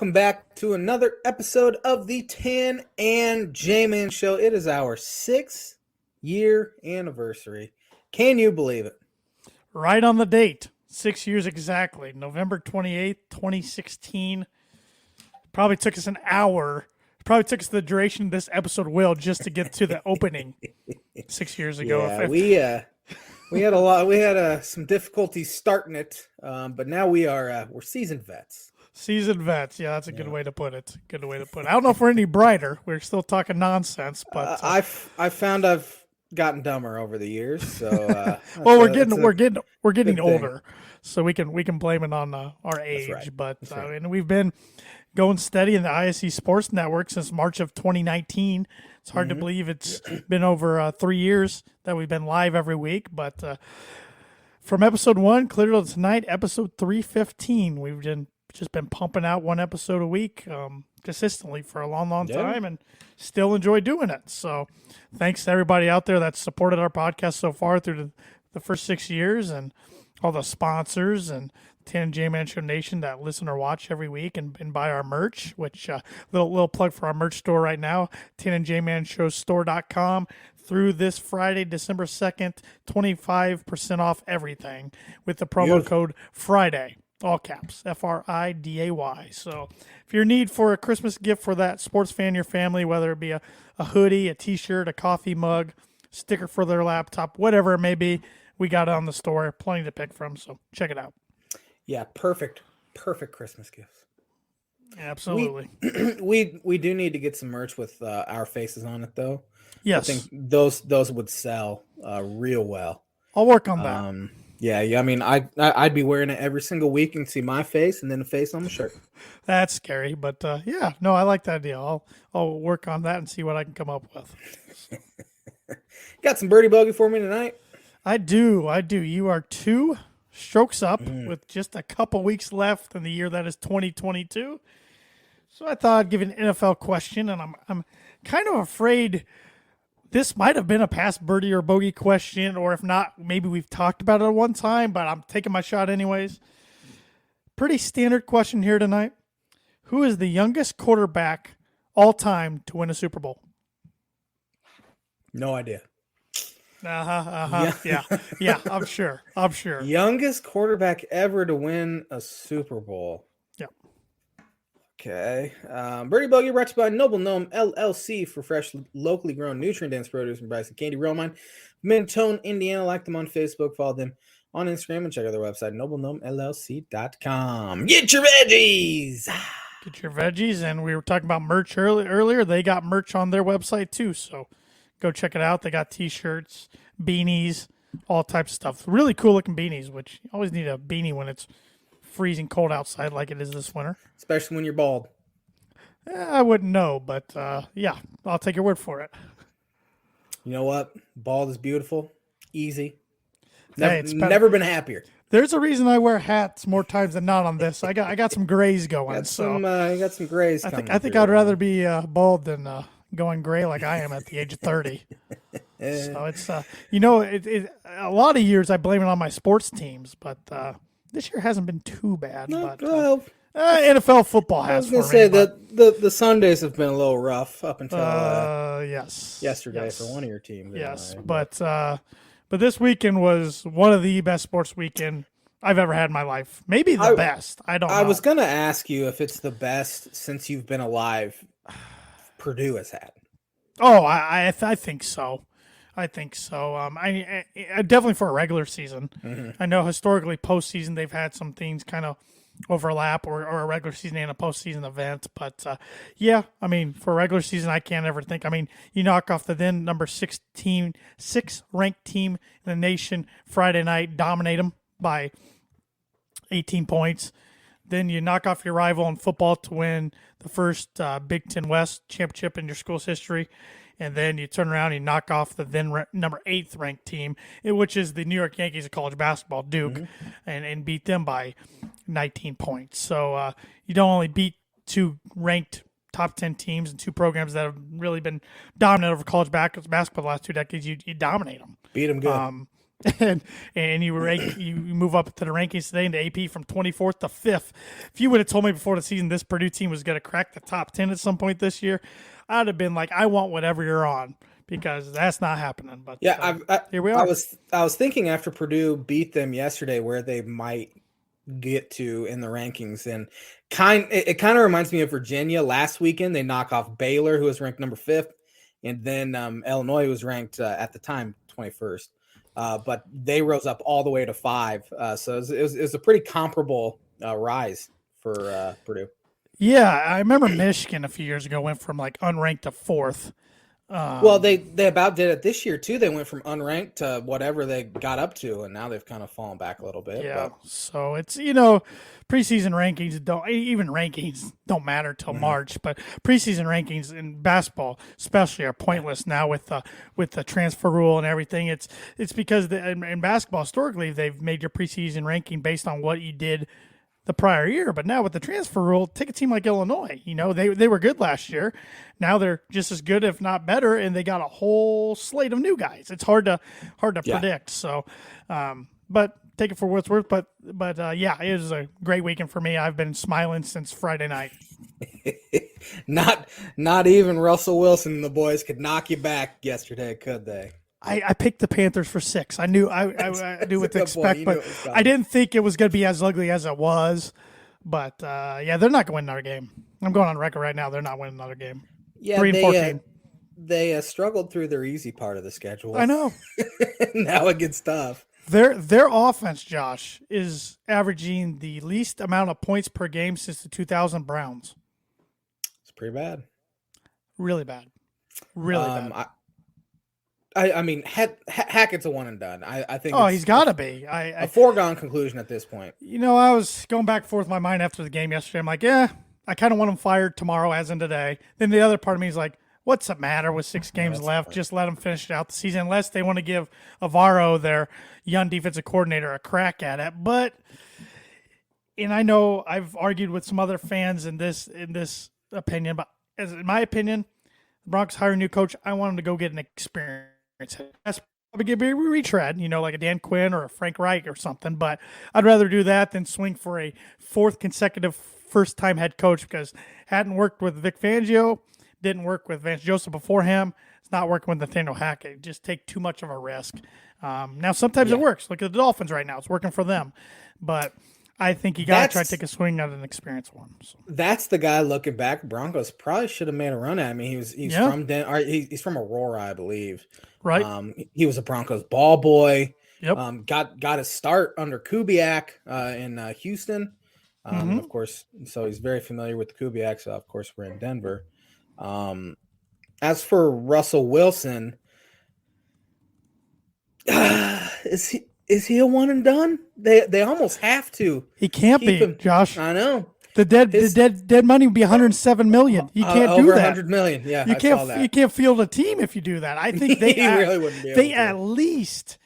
welcome back to another episode of the Tan and J-Man Show. It is our 6th-year anniversary. Can you believe it? Right on the date. 6 years exactly. November 28th, 2016. Probably took us an hour. Probably took us the duration this episode will just to get to the opening 6 years ago. Yeah, we had a lot. We had some difficulties starting it, but now we're seasoned vets. Seasoned vets. Yeah, that's a good way to put it. Good way to put it. I don't know if we're any brighter. We're still talking nonsense, but I found I've gotten dumber over the years. So well, we're getting older, so we can blame it on our age. Right. But and we've been going steady in the ISC Sports Network since March of 2019. It's hard to believe it's been over 3 years that we've been live every week. But from episode 1 clear to tonight, episode 315, we've just been pumping out one episode a week consistently for a long time, and still enjoy doing it. So thanks to everybody out there that's supported our podcast so far through the first 6 years, and all the sponsors and Tan and J-Man Show Nation that listen or watch every week and buy our merch, which little plug for our merch store right now, tanandjmanshowstore.com. Through this Friday, December 2nd, 25% off everything with the promo code FRIDAY. All caps, FRIDAY. So if you're in need for a Christmas gift for that sports fan in your family, whether it be a hoodie, a t-shirt, a coffee mug, sticker for their laptop, whatever it may be, we got it on the store. Plenty to pick from, so check it out. Yeah, perfect Christmas gifts. Absolutely. We do need to get some merch with our faces on it, though. Yes. I think those would sell real well. I'll work on that. Yeah. I mean, I'd be wearing it every single week and see my face and then the face on the shirt. That's scary, but I like that idea. I'll work on that and see what I can come up with. Got some birdie bogey for me tonight? I do. You are 2 strokes up with just a couple weeks left in the year that is 2022. So I thought I'd give an NFL question, and I'm kind of afraid this might have been a past birdie or bogey question, or if not, maybe we've talked about it at one time, but I'm taking my shot anyways. Pretty standard question here tonight. Who is the youngest quarterback all time to win a Super Bowl? No idea. Yeah, I'm sure. Youngest quarterback ever to win a Super Bowl. Yep. Okay. Birdie Bogey brought to you by Noble Gnome LLC for fresh, locally grown, nutrient-dense produce from Bryson Candy Romine, Mentone, Indiana. Like them on Facebook, follow them on Instagram, and check out their website, noblegnomellc.com. Get your veggies! Get your veggies, and we were talking about merch earlier. They got merch on their website too, so go check it out. They got t-shirts, beanies, all types of stuff. Really cool looking beanies, which you always need a beanie when it's freezing cold outside like it is this winter. Especially when you're bald. I wouldn't know, but I'll take your word for it. You know what? Bald is beautiful, easy. Never been happier. There's a reason I wear hats more times than not on this. I got some grays going. You got some grays coming. I think I'd rather be bald than going gray like I am at the age of 30. So it's a lot of years I blame it on my sports teams, but this year hasn't been too bad. NFL football has. I was going to say that the Sundays have been a little rough up until yesterday for one of your teams. Yes, but this weekend was one of the best sports weekend I've ever had in my life. Maybe the best. I don't know. I was going to ask you if it's the best since you've been alive Purdue has had. Oh, I think so. I definitely for a regular season. Mm-hmm. I know historically postseason they've had some things kind of overlap or a regular season and a postseason event. But I mean, for a regular season, I can't ever think. I mean, you knock off the then number 6 ranked team in the nation Friday night, dominate them by 18 points. Then you knock off your rival in football to win the first Big Ten West championship in your school's history. And then you turn around and you knock off the then number 8th ranked team, which is the New York Yankees of college basketball, Duke, and beat them by 19 points. So you don't only beat 2 ranked top 10 teams and 2 programs that have really been dominant over college basketball the last 2 decades. You dominate them. Beat them good. and you move up to the rankings today in the AP from 24th to 5th. If you would have told me before the season this Purdue team was going to crack the top 10 at some point this year, I'd have been like, I want whatever you're on, because that's not happening. But Yeah, here we are. I was thinking after Purdue beat them yesterday where they might get to in the rankings, and it kind of reminds me of Virginia last weekend. They knock off Baylor, who was ranked number 5th, and then Illinois was ranked at the time 21st. But they rose up all the way to 5. So it was a pretty comparable rise for Purdue. Yeah, I remember Michigan a few years ago went from like unranked to 4th. Well, they about did it this year too. They went from unranked to whatever they got up to, and now they've kind of fallen back a little bit. Yeah, so it's preseason rankings don't matter till March, but preseason rankings in basketball especially are pointless now with the transfer rule and everything. It's because in basketball historically they've made your preseason ranking based on what you did the prior year, but now with the transfer rule, take a team like Illinois. They were good last year. Now they're just as good, if not better, and they got a whole slate of new guys. It's hard to predict. So, but take it for what it's worth. But yeah, it was a great weekend for me. I've been smiling since Friday night. Not even Russell Wilson and the boys could knock you back yesterday, could they? I picked the Panthers for 6. I knew I knew what to expect, but I didn't think it was going to be as ugly as it was. But yeah, they're not going to win another game. I'm going on record right now. They're not winning another game. Yeah, 3-14. They struggled through their easy part of the schedule. I know. Now it gets tough. Their offense, Josh, is averaging the least amount of points per game since the 2000 Browns. It's pretty bad. Really bad. Really bad. I mean, Hackett's a one and done. I think. Oh, he's got to be. A foregone conclusion at this point. I was going back and forth in my mind after the game yesterday. I'm like, yeah, I kind of want him fired tomorrow, as in today. Then the other part of me is like, what's the matter with 6 games left? Just let them finish out the season, unless they want to give Avaro, their young defensive coordinator, a crack at it. And I know I've argued with some other fans in this opinion, but in my opinion, the Broncos hire a new coach. I want him to go get an experience. That's probably going to be a retread, like a Dan Quinn or a Frank Reich or something. But I'd rather do that than swing for a 4th consecutive first-time head coach, because hadn't worked with Vic Fangio, didn't work with Vance Joseph before him. It's not working with Nathaniel Hackett. Just take too much of a risk. Now, sometimes it works. Look at the Dolphins right now. It's working for them. But I think you got to try to take a swing at an experienced one. So. That's the guy looking back. Broncos probably should have made a run at him. He's from he's from Aurora, I believe. Right. He was a Broncos ball boy. Yep. Got his start under Kubiak in Houston. Of course, so he's very familiar with the Kubiak. So of course we're in Denver. As for Russell Wilson, is he a one and done? They almost have to. He can't be, Josh. I know. The dead money would be $107 million. You can't do that. Over $100 million. Yeah, you can't field a team if you do that. I think they really wouldn't be able to.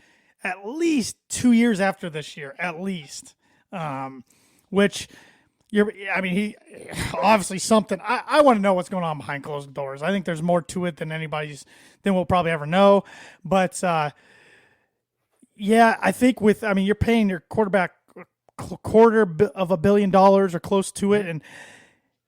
At least 2 years after this year, at least. Which he obviously something. I want to know what's going on behind closed doors. I think there's more to it than we'll probably ever know. But yeah, I think you're paying your quarterback $250 million or close to it, and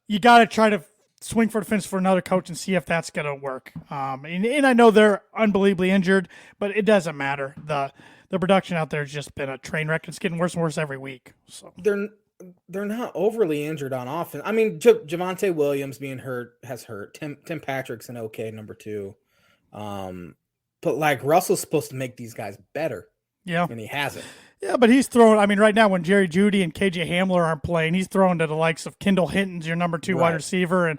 you got to try to swing for the fence for another coach and see if that's going to work. And I know they're unbelievably injured, but it doesn't matter. The production out there has just been a train wreck. It's getting worse and worse every week. So they're not overly injured on offense. I mean, Javonte Williams being hurt has hurt. Tim Patrick's an okay number 2. But like Russell's supposed to make these guys better. Yeah. And he hasn't. Yeah, but he's throwing, right now when Jerry Jeudy and KJ Hamler aren't playing, he's throwing to the likes of Kendall Hinton's your number 2 wide receiver, and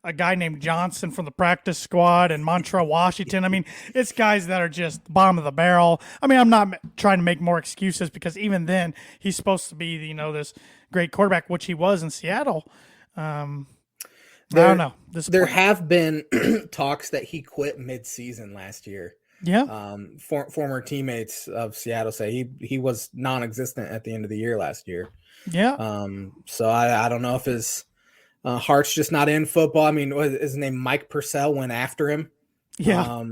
a guy named Johnson from the practice squad, and Montrell Washington. It's guys that are just bottom of the barrel. I'm not trying to make more excuses, because even then he's supposed to be, this great quarterback, which he was in Seattle. I don't know. There have been talks that he quit mid-season last year. Yeah. Former teammates of Seattle say he was non-existent at the end of the year last year. Yeah. So I don't know if his heart's just not in football. His name Mike Purcell went after him. Yeah.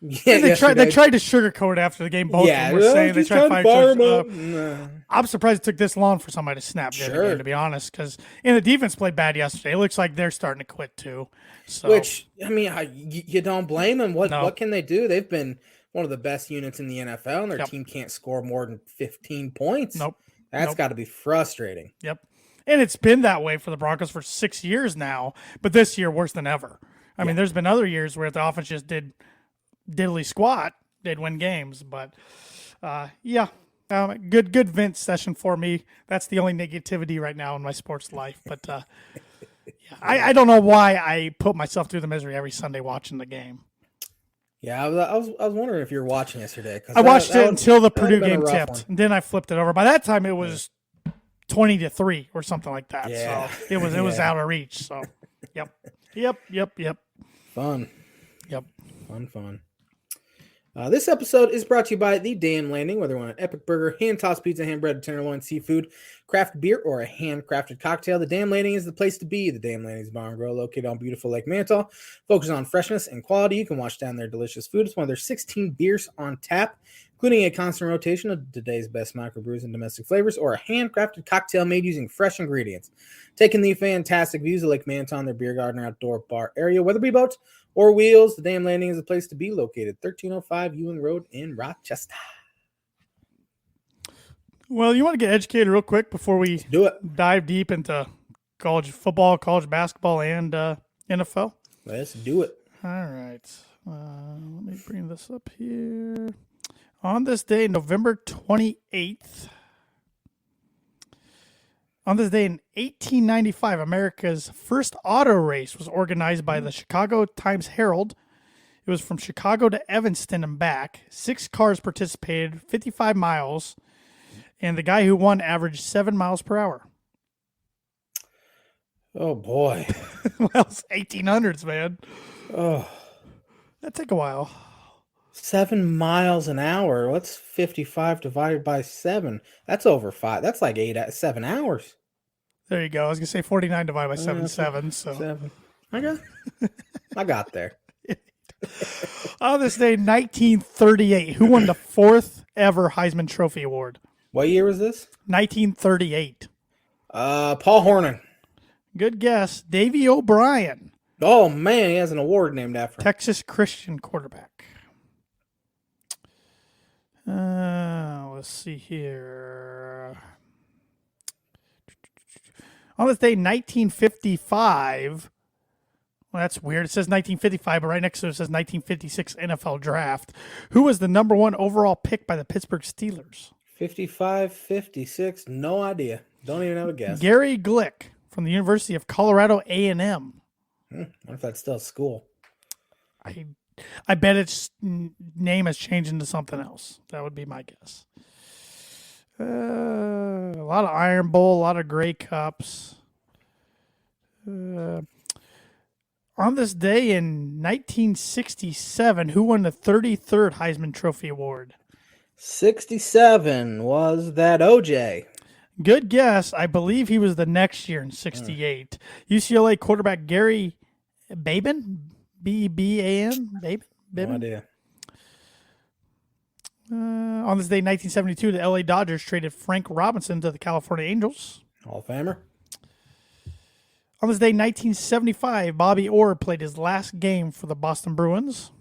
Yeah, And they tried to sugarcoat it after the game. Both of them were saying they tried to fire each other. Nah. I'm surprised it took this long for somebody to snap dead again, to be honest, because the defense played bad yesterday. It looks like they're starting to quit too. So. Which, I mean, you don't blame them. What can they do? They've been one of the best units in the NFL, and their team can't score more than 15 points. Nope. That's got to be frustrating. Yep. And it's been that way for the Broncos for 6 years now, but this year worse than ever. I mean, there's been other years where the offense just did diddly squat. They'd win games, but good Vince session for me. That's the only negativity right now in my sports life. But I don't know why I put myself through the misery every Sunday watching the game. Yeah, I was wondering if you were watching yesterday. I watched it until the Purdue game tipped, and then I flipped it over. By that time, it was 20-3 or something like that. Yeah. So it was out of reach. So, yep. Fun. Yep. Fun. This episode is brought to you by The Dam Landing. Whether you want an epic burger, hand-tossed pizza, hand-breaded tenderloin, seafood, craft beer, or a handcrafted cocktail, The Dam Landing is the place to be. The Dam Landing is Bar and Grill located on beautiful Lake Manitou. Focusing on freshness and quality, you can wash down their delicious food. It's one of their 16 beers on tap, including a constant rotation of today's best microbrews and domestic flavors, or a handcrafted cocktail made using fresh ingredients. Taking the fantastic views of Lake Manitou on their beer garden or outdoor bar area, whether it be boats or wheels, The Dam Landing is a place to be, located 1305 Ewing Road in Rochester. Well, you want to get educated real quick before we do it. Dive deep into college football, college basketball, and NFL? Let's do it. All right. Let me bring this up here. On this day, November 28th, on this day in 1895, America's first auto race was organized by the Chicago Times-Herald. It was from Chicago to Evanston and back. 6 cars participated, 55 miles, and the guy who won averaged 7 miles per hour. Oh, boy. Well, it's 1800s, man. Oh. That'd take a while. 7 miles an hour. What's 55 divided by 7? That's over 5. That's like 7 hours. There you go. I was going to say 49 divided by 7. So 7. I got there. On this day, 1938, who won the 4th ever Heisman Trophy Award? What year was this? 1938. Paul Hornung. Good guess. Davey O'Brien. Oh, man, he has an award named after him. Texas Christian quarterback. Let's see here. On this day, 1955. Well, that's weird. It says 1955, but right next to it says 1956 NFL Draft. Who was the number 1 overall pick by the Pittsburgh Steelers? 55, 56, no idea. Don't even have a guess. Gary Glick from the University of Colorado A&M. I wonder if that's still school. I bet its name has changed into something else. That would be my guess. A lot of Iron Bowl, a lot of Grey Cups. On this day in 1967, who won the 33rd Heisman Trophy Award? 67 was that OJ. Good guess. I believe he was the next year in 68. UCLA quarterback Gary Baben? B-B-A-N? Baben? No idea. On this day, 1972, the LA Dodgers traded Frank Robinson to the California Angels. Hall of Famer. On this day, 1975, Bobby Orr played his last game for the Boston Bruins.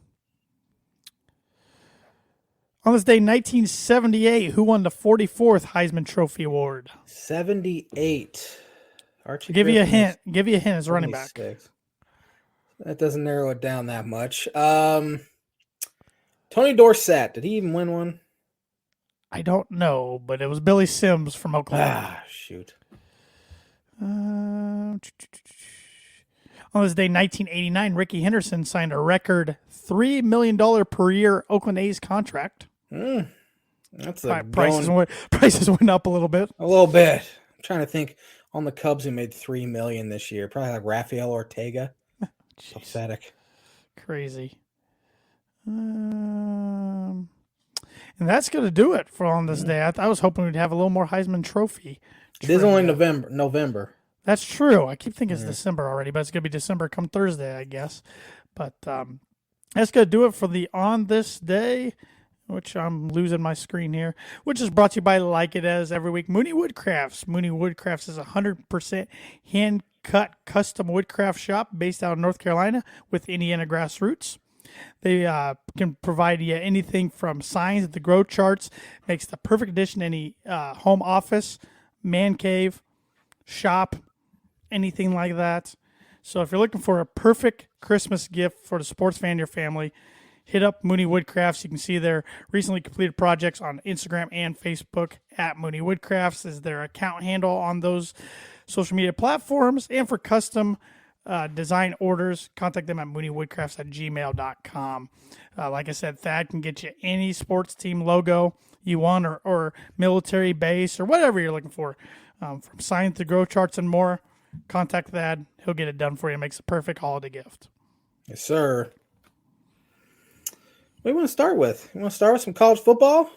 On this day, 1978, who won the 44th Heisman Trophy Award? 78. Archie Give you a Griffin hint. Give you a hint as running back. 26. That doesn't narrow it down that much. Tony Dorsett. Did he even win one? I don't know, but it was Billy Sims from Oklahoma. Shoot. On this day, 1989, Ricky Henderson signed a record $3 million per year Oakland A's contract. That's prices went up a little bit. A little bit. I'm trying to think on the Cubs who made $3 million this year. Probably like Rafael Ortega. Pathetic. Crazy. And that's going to do it for on this day. I was hoping we'd have a little more Heisman Trophy. It is only November. That's true. I keep thinking it's December already, but it's going to be December come Thursday, I guess. But, That's going to do it for the On This Day, which I'm losing my screen here, which is brought to you by Like It As every week. Mooney Woodcrafts. Mooney Woodcrafts is a 100% hand-cut custom woodcraft shop based out of North Carolina with Indiana grassroots. They can provide you anything from signs to grow charts. Makes the perfect addition to any home office, man cave, shop, anything like that. So if you're looking for a perfect Christmas gift for the sports fan in your family, hit up Mooney Woodcrafts. You can see their recently completed projects on Instagram and Facebook at Mooney Woodcrafts is their account handle on those social media platforms. And for custom design orders, contact them at mooneywoodcrafts@gmail.com. Like I said, Thad can get you any sports team logo you want or military base or whatever you're looking for. From signs to grow charts and more, contact Thad. He'll get it done for you. Makes a perfect holiday gift. Yes, sir. What do you want to start with? You want to start with some college football?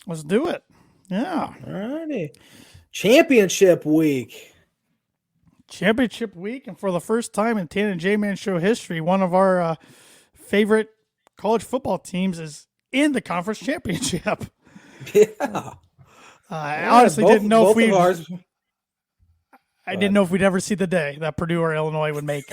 Let's do it. Yeah. All righty. Championship week. Championship week, and for the first time in Tan and J-Man Show history, one of our favorite college football teams is in the conference championship. Yeah. I honestly didn't know if we. I didn't know if we'd ever see the day that Purdue or Illinois would make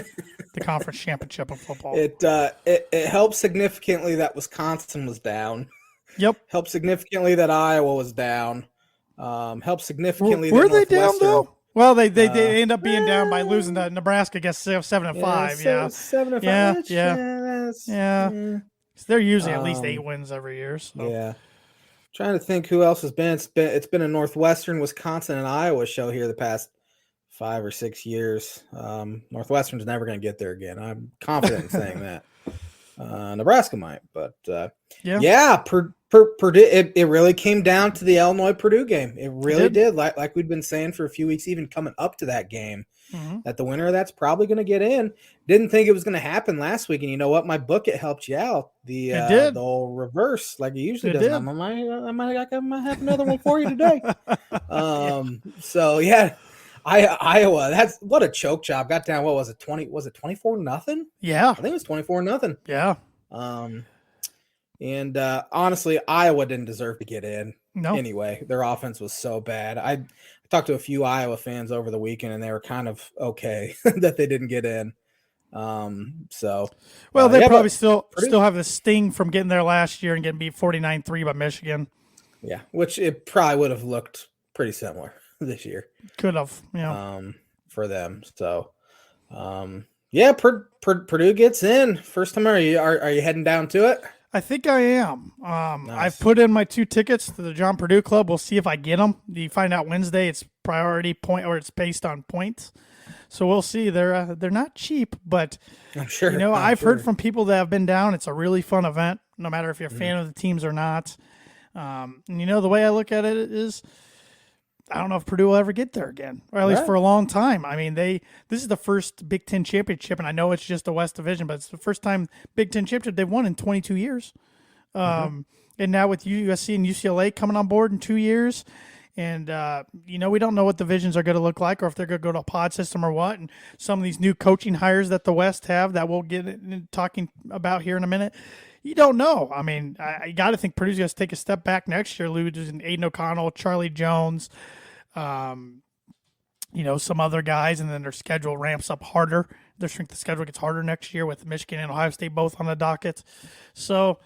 the conference championship of football. It helped significantly that Wisconsin was down. Yep. Helped significantly that Iowa was down. Helped significantly. Were they down though? Well, they end up being down by losing to Nebraska. I guess 7-5. Yeah, 7-5. Yeah. So they're usually at least 8 wins every year. So. Yeah. Trying to think who else has been. It's been a Northwestern, Wisconsin, and Iowa show here the past 5 or 6 years. Northwestern's never going to get there again. I'm confident in saying that. Nebraska might, but Purdue. It really came down to the Illinois Purdue game. It really did. Like we'd been saying for a few weeks, even coming up to that game, that the winner of that's probably going to get in. Didn't think it was going to happen last week, and you know what? My book helped you out. The old reverse, like it usually does. I might have another one for you today. So yeah. Iowa, that's what a choke job. Got down. What was it? 24-0? Yeah, I think it was 24-0. Yeah. And honestly, Iowa didn't deserve to get in. No. Anyway, their offense was so bad. I talked to a few Iowa fans over the weekend, and they were kind of okay that they didn't get in. They probably still have the sting from getting there last year and getting beat 49-3 by Michigan. Yeah, which it probably would have looked pretty similar this year. Could have, yeah. For them. So, Purdue gets in. First time, are you heading down to it? I think I am. Nice. I've put in my 2 tickets to the John Purdue Club. We'll see if I get them. You find out Wednesday. It's priority point, or it's based on points. So we'll see. They're not cheap, but I'm sure. I've heard from people that have been down. It's a really fun event, no matter if you're a fan of the teams or not. And the way I look at it is, I don't know if Purdue will ever get there again, or at least for a long time. I mean, this is the first Big Ten championship, and I know it's just a West Division, but it's the first time Big Ten championship they've won in 22 years. And now with USC and UCLA coming on board in 2 years, and we don't know what divisions are going to look like, or if they're going to go to a pod system or what. And some of these new coaching hires that the West have that we'll get talking about here in a minute. You don't know. I mean, I got to think Purdue's going to take a step back next year, losing Aiden O'Connell, Charlie Jones, some other guys, and then their schedule ramps up harder. Their strength of schedule gets harder next year with Michigan and Ohio State both on the docket. So,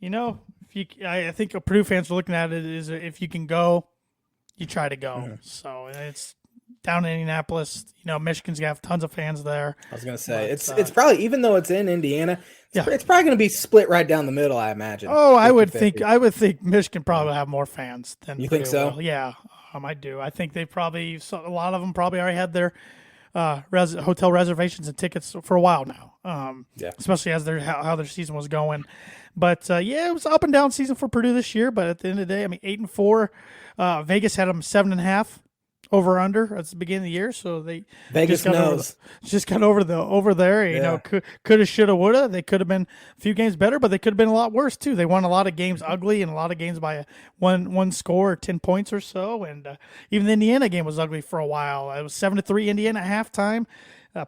I think Purdue fans are looking at it is if you can go, you try to go. Mm-hmm. So it's down in Indianapolis. Michigan's gonna have tons of fans there. I was gonna say it's probably, even though it's in Indiana, it's probably gonna be split right down the middle, I imagine. Oh, 50-50. I would think Michigan probably have more fans than you Purdue think so? Will. Yeah, I do. I think a lot of them probably already had their hotel reservations and tickets for a while now. Especially as how their season was going. But it was up and down season for Purdue this year. But at the end of the day, 8-4. Vegas had them 7.5 over under at the beginning of the year, so Vegas just got over there. Coulda, shoulda, woulda. They could have been a few games better, but they could have been a lot worse too. They won a lot of games ugly and a lot of games by one score, or 10 points or so. And even the Indiana game was ugly for a while. It was 7-3 Indiana at halftime.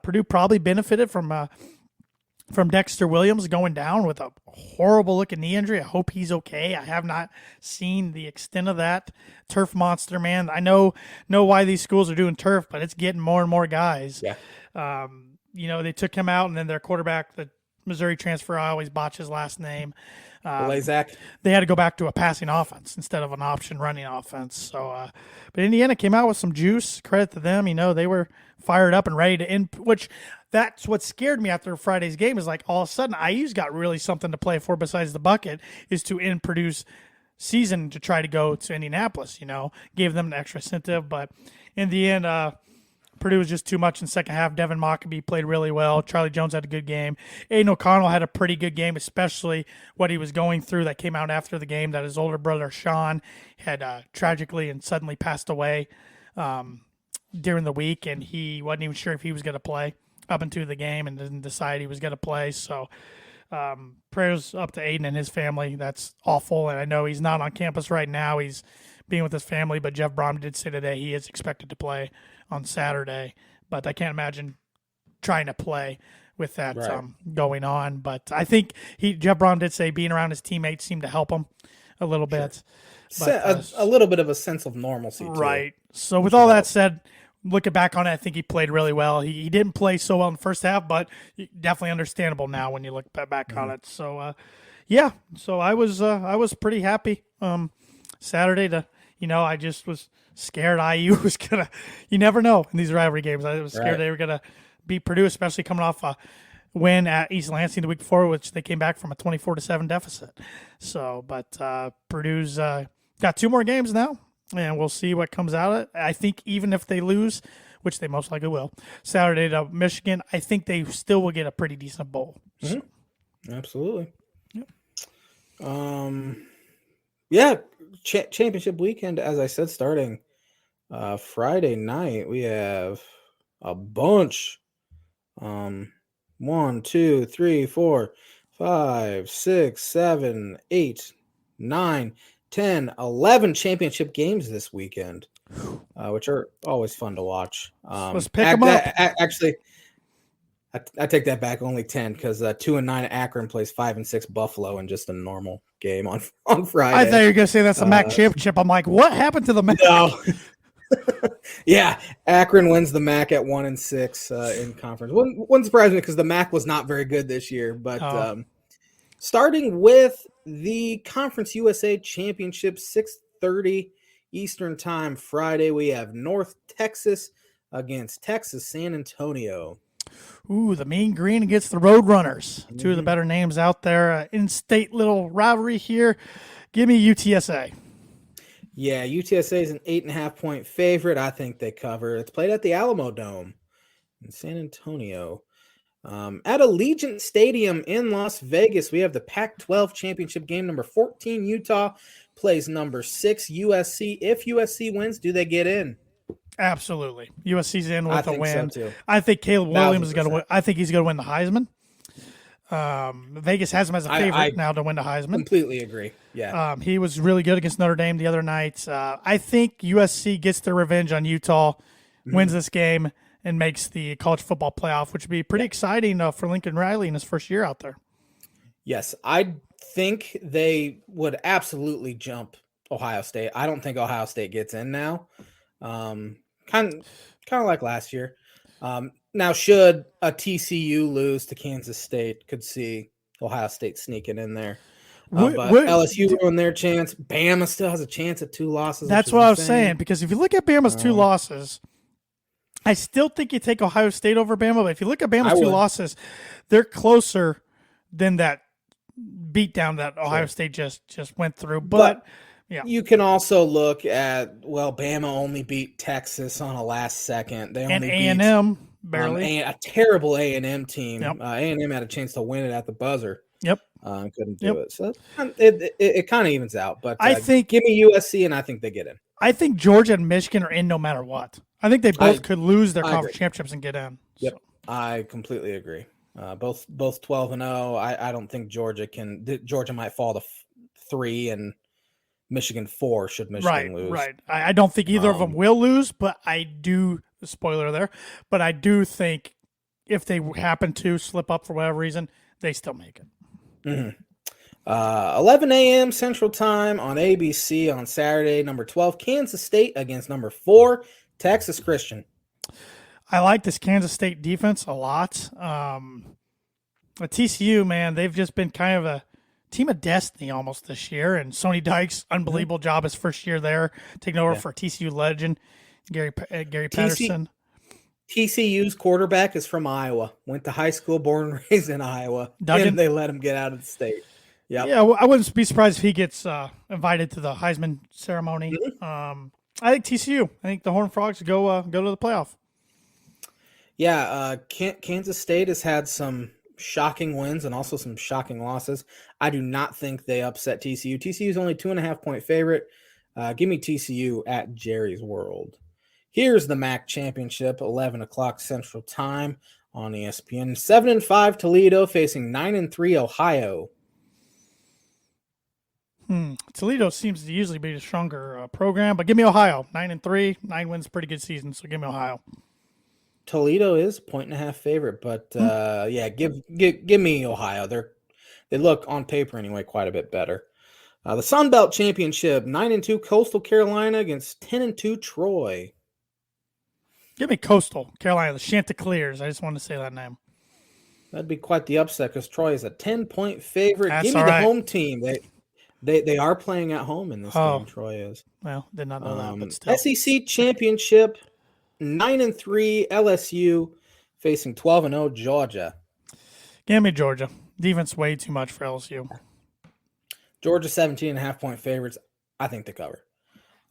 Purdue probably benefited from from Dexter Williams going down with a horrible looking knee injury. I hope he's okay. I have not seen the extent of that. Turf monster, man. I know why these schools are doing turf, but it's getting more and more guys. Yeah. They took him out, and then their quarterback, the Missouri transfer, I always botch his last name. Blazak. They had to go back to a passing offense instead of an option running offense. So, but Indiana came out with some juice. Credit to them. They were fired up and ready to end, which that's what scared me after Friday's game is like all of a sudden IU's got really something to play for besides the bucket is to end Purdue's season to try to go to Indianapolis, gave them an extra incentive. But in the end, Purdue was just too much in the second half. Devin Mockabee played really well. Charlie Jones had a good game. Aiden O'Connell had a pretty good game, especially what he was going through that came out after the game, that his older brother, Sean, had tragically and suddenly passed away during the week, and he wasn't even sure if he was going to play up into the game and didn't decide he was going to play. So prayers up to Aiden and his family. That's awful, and I know he's not on campus right now. He's being with his family, but Jeff Brom did say today he is expected to play on Saturday, but I can't imagine trying to play with that going on. But I think Jeff Brom did say being around his teammates seemed to help him a little bit. But, a little bit of a sense of normalcy, too. Right. So with all that said, looking back on it, I think he played really well. He didn't play so well in the first half, but definitely understandable now when you look back on it. So, So I was pretty happy Saturday to. I just was scared IU was going to – you never know in these rivalry games. I was scared they were going to beat Purdue, especially coming off a win at East Lansing the week before, which they came back from a 24-7 deficit. So, but Purdue's got 2 more games now, and we'll see what comes out of it. I think even if they lose, which they most likely will, Saturday to Michigan, I think they still will get a pretty decent bowl. So. Absolutely. Yep. Championship weekend, as I said, starting Friday night, we have a bunch. 1, 2, 3, 4, 5, 6, 7, 8, 9, 10, 11 championship games this weekend, which are always fun to watch. Let's pick them up. Actually, I take that back. Only 10 because 2 and 9 Akron plays 5 and 6 Buffalo in just a normal game on Friday. I thought you were gonna say that's the MAC championship. I'm like, what happened to the MAC? No. Yeah, Akron wins the MAC at 1 and 6 in conference. Wouldn't surprise me because the MAC was not very good this year. But starting with the Conference USA Championship, 6:30 Eastern Time Friday, we have North Texas against Texas San Antonio. Ooh, the Mean Green against the Roadrunners. 2 of the better names out there. In-state little rivalry here. Give me UTSA. Yeah, UTSA is an 8.5-point favorite. I think they cover. It's played at the Alamo Dome in San Antonio. At Allegiant Stadium in Las Vegas, we have the Pac-12 championship game. Number 14, Utah plays number 6, USC. If USC wins, do they get in? Absolutely. USC's in with a win. So too. I think Caleb Williams is going to win. I think he's going to win the Heisman. Vegas has him as a favorite now to win the Heisman. Completely agree. Yeah. He was really good against Notre Dame the other night. I think USC gets their revenge on Utah, wins this game, and makes the college football playoff, which would be pretty exciting for Lincoln Riley in his first year out there. Yes, I think they would absolutely jump Ohio State. I don't think Ohio State gets in now. Kind of like last year. Now, should a TCU lose to Kansas State, could see Ohio State sneaking in there. But LSU ruined their chance. Bama still has a chance at 2 losses. That's what I was saying, because if you look at Bama's 2 losses, I still think you take Ohio State over Bama, but if you look at Bama's 2 losses, they're closer than that beatdown that Ohio State just went through. But yeah, you can also look at, Bama only beat Texas on a last second. They only beat A&M barely. A terrible A&M team. Yep. A&M had a chance to win it at the buzzer. Yep. Couldn't do it. So it kind of evens out. But I think give me USC, and I think they get in. I think Georgia and Michigan are in no matter what. I think they both could lose their conference championships and get in. Yep, so. I completely agree. Both 12-0. I don't think Georgia can. Georgia might fall to 3 and Michigan 4 should Michigan lose. Right. I don't think either of them will lose, but I do. Spoiler there, but I do think if they happen to slip up for whatever reason, they still make it. 11 a.m. Central Time on ABC on Saturday. Number 12, Kansas State against number 4, Texas Christian. I like this Kansas State defense a lot. At TCU, man, they've just been kind of a team of destiny almost this year. And Sonny Dykes, unbelievable job his first year there, taking over for TCU legend Gary Patterson. TCU's quarterback is from Iowa. Went to high school, born and raised in Iowa. And they let him get out of the state. Yep. Yeah, I wouldn't be surprised if he gets invited to the Heisman ceremony. I think TCU. I think the Horned Frogs go to the playoff. Yeah, Kansas State has had some shocking wins and also some shocking losses. I do not think they upset TCU. TCU is only 2.5-point favorite. Give me TCU at Jerry's World. Here's the MAC Championship, 11 o'clock Central Time on ESPN. 7-5 Toledo facing 9-3 Ohio. Toledo seems to usually be a stronger program, but give me Ohio. 9-3, 9 wins, pretty good season. So give me Ohio. Toledo is 1.5 favorite, but yeah, give me Ohio. They look on paper anyway quite a bit better. The Sun Belt Championship, 9-2 Coastal Carolina against 10-2 Troy. Give me Coastal Carolina, the Chanticleers. I just wanted to say that name. That'd be quite the upset because Troy is a 10-point favorite. That's give me all the right. Home team. They are playing at home in this game. Troy is. Well, did not know that, but still. SEC Championship, 9-3 LSU facing 12-0 Georgia. Give me Georgia. Defense way too much for LSU. Georgia 17.5-point favorites. I think they cover.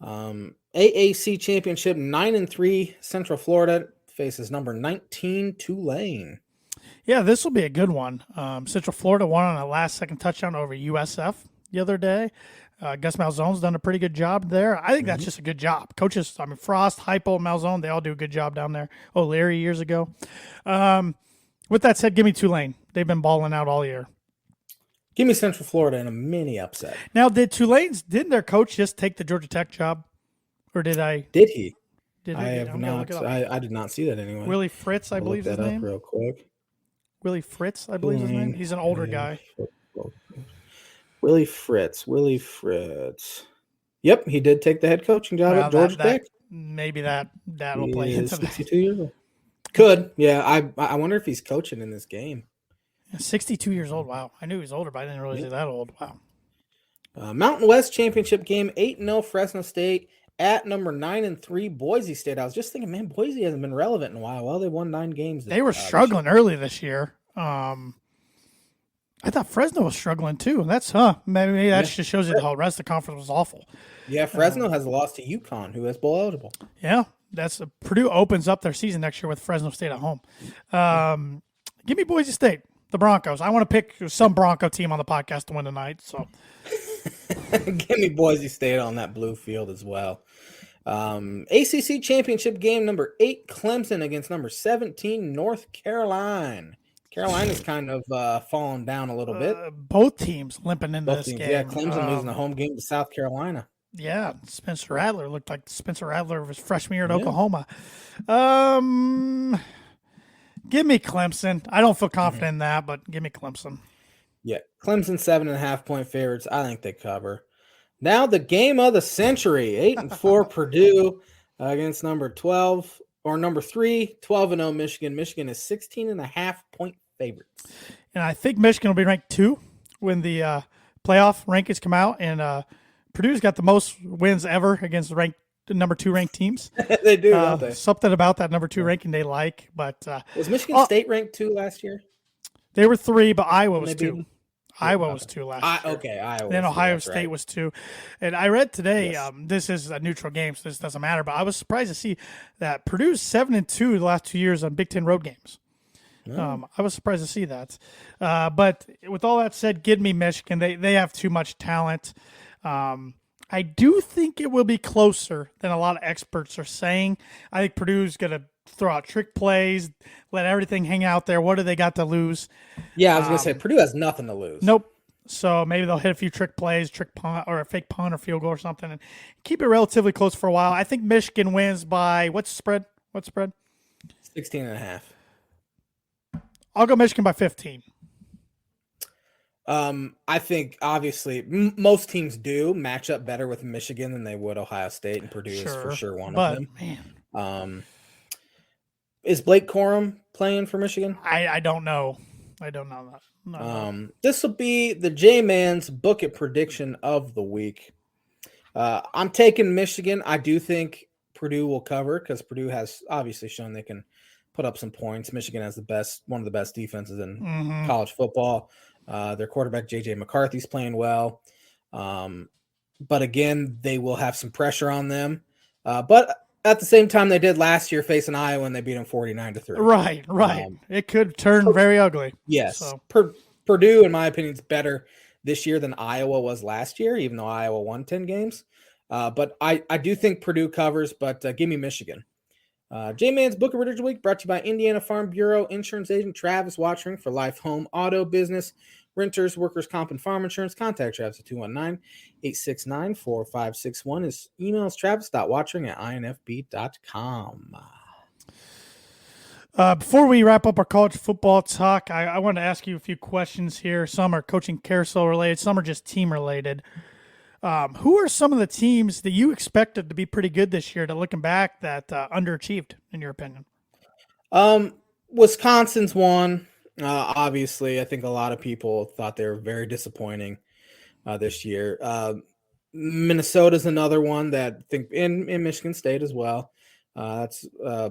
AAC Championship, 9-3 Central Florida faces number 19 Tulane. Yeah, this will be a good one. Central Florida won on a last-second touchdown over USF the other day. Gus Malzane's done a pretty good job there. I think that's just a good job. Coaches, Frost, Heupel, Malzahn, they all do a good job down there. O'Leary years ago. With that said, give me Tulane. They've been balling out all year. Give me Central Florida in a mini upset. Now, didn't their coach just take the Georgia Tech job? Or did I? Did he? Did I have not. I did not see that anyway. Willie Fritz, I believe his name. Look that up real quick. Willie Fritz, I believe his name. He's an older guy. Willie Fritz. Yep, he did take the head coaching job at Georgia Tech. Maybe that'll play into 62 years old. Could. Yeah, I wonder if he's coaching in this game. 62 years old. Wow. I knew he was older, but I didn't realize he was that old. Wow. Mountain West Championship game, 8-0 Fresno State at number 9-3 Boise State. I was just thinking, man, Boise hasn't been relevant in a while. Well, they won 9 games. They were struggling early this year. I thought Fresno was struggling too. Maybe that just shows you the whole rest of the conference was awful. Yeah, Fresno has lost to UConn, who is bowl eligible. Yeah, Purdue opens up their season next year with Fresno State at home. Give me Boise State, the Broncos. I want to pick some Bronco team on the podcast to win tonight. So, give me Boise State on that blue field as well. ACC Championship game, number 8 Clemson against number 17 North Carolina. Carolina's kind of fallen down a little bit. Both teams limping into this game. Yeah, Clemson losing the home game to South Carolina. Yeah, Spencer Rattler looked like Spencer Rattler of his freshman year at Oklahoma. Give me Clemson. I don't feel confident in that, but give me Clemson. Yeah, Clemson 7.5-point favorites. I think they cover. Now the game of the century, 8-4 Purdue against number 12 or number 3, 12-0 Michigan. Michigan is 16.5-point favorites. And I think Michigan will be ranked 2 when the playoff rankings come out. And Purdue's got the most wins ever against the number 2 ranked teams. They do, don't they? Something about that number 2 ranking they like. But was Michigan State ranked 2 last year? They were 3, but Iowa was 2. Iowa was 2 last year. Okay, Iowa. Then Ohio State was 2. And I read today, Yes. this is a neutral game, so this doesn't matter, but I was surprised to see that Purdue's 7-2 the last 2 years on Big Ten road games. I was surprised to see that. But with all that said, give me Michigan. They have too much talent. I do think it will be closer than a lot of experts are saying. I think Purdue's going to throw out trick plays, let everything hang out there. What do they got to lose? Yeah, I was going to say, Purdue has nothing to lose. Nope. So maybe they'll hit a few trick plays, trick punt, or a fake punt or field goal or something, and keep it relatively close for a while. I think Michigan wins by, what's the spread? 16.5. I'll go Michigan by 15. I think obviously most teams do match up better with Michigan than they would Ohio State, and Purdue is for sure one of them. Man, is Blake Corum playing for Michigan? I don't know. I don't know that. No. This will be the J-Man's Book It prediction of the week. I'm taking Michigan. I do think Purdue will cover because Purdue has obviously shown they can put up some points. Michigan has one of the best defenses in college football. Their quarterback, J.J. McCarthy's playing well. But again, they will have some pressure on them. But at the same time, they did last year facing Iowa, and they beat them 49-3. Right. It could turn very ugly. Yes. So. Purdue, in my opinion, is better this year than Iowa was last year, even though Iowa won 10 games. But I do think Purdue covers, but give me Michigan. J-Man's Book of Prediction Week brought to you by Indiana Farm Bureau insurance agent Travis Watchering for life, home, auto, business, renters, workers' comp, and farm insurance. Contact Travis at 219-869-4561. His email is travis.watchering@infb.com. Before we wrap up our college football talk, I want to ask you a few questions here. Some are coaching carousel related, some are just team related. Who are some of the teams that you expected to be pretty good this year, that looking back that underachieved, in your opinion? Wisconsin's one. Obviously, I think a lot of people thought they were very disappointing this year. Minnesota's another one that I think in Michigan State as well. That's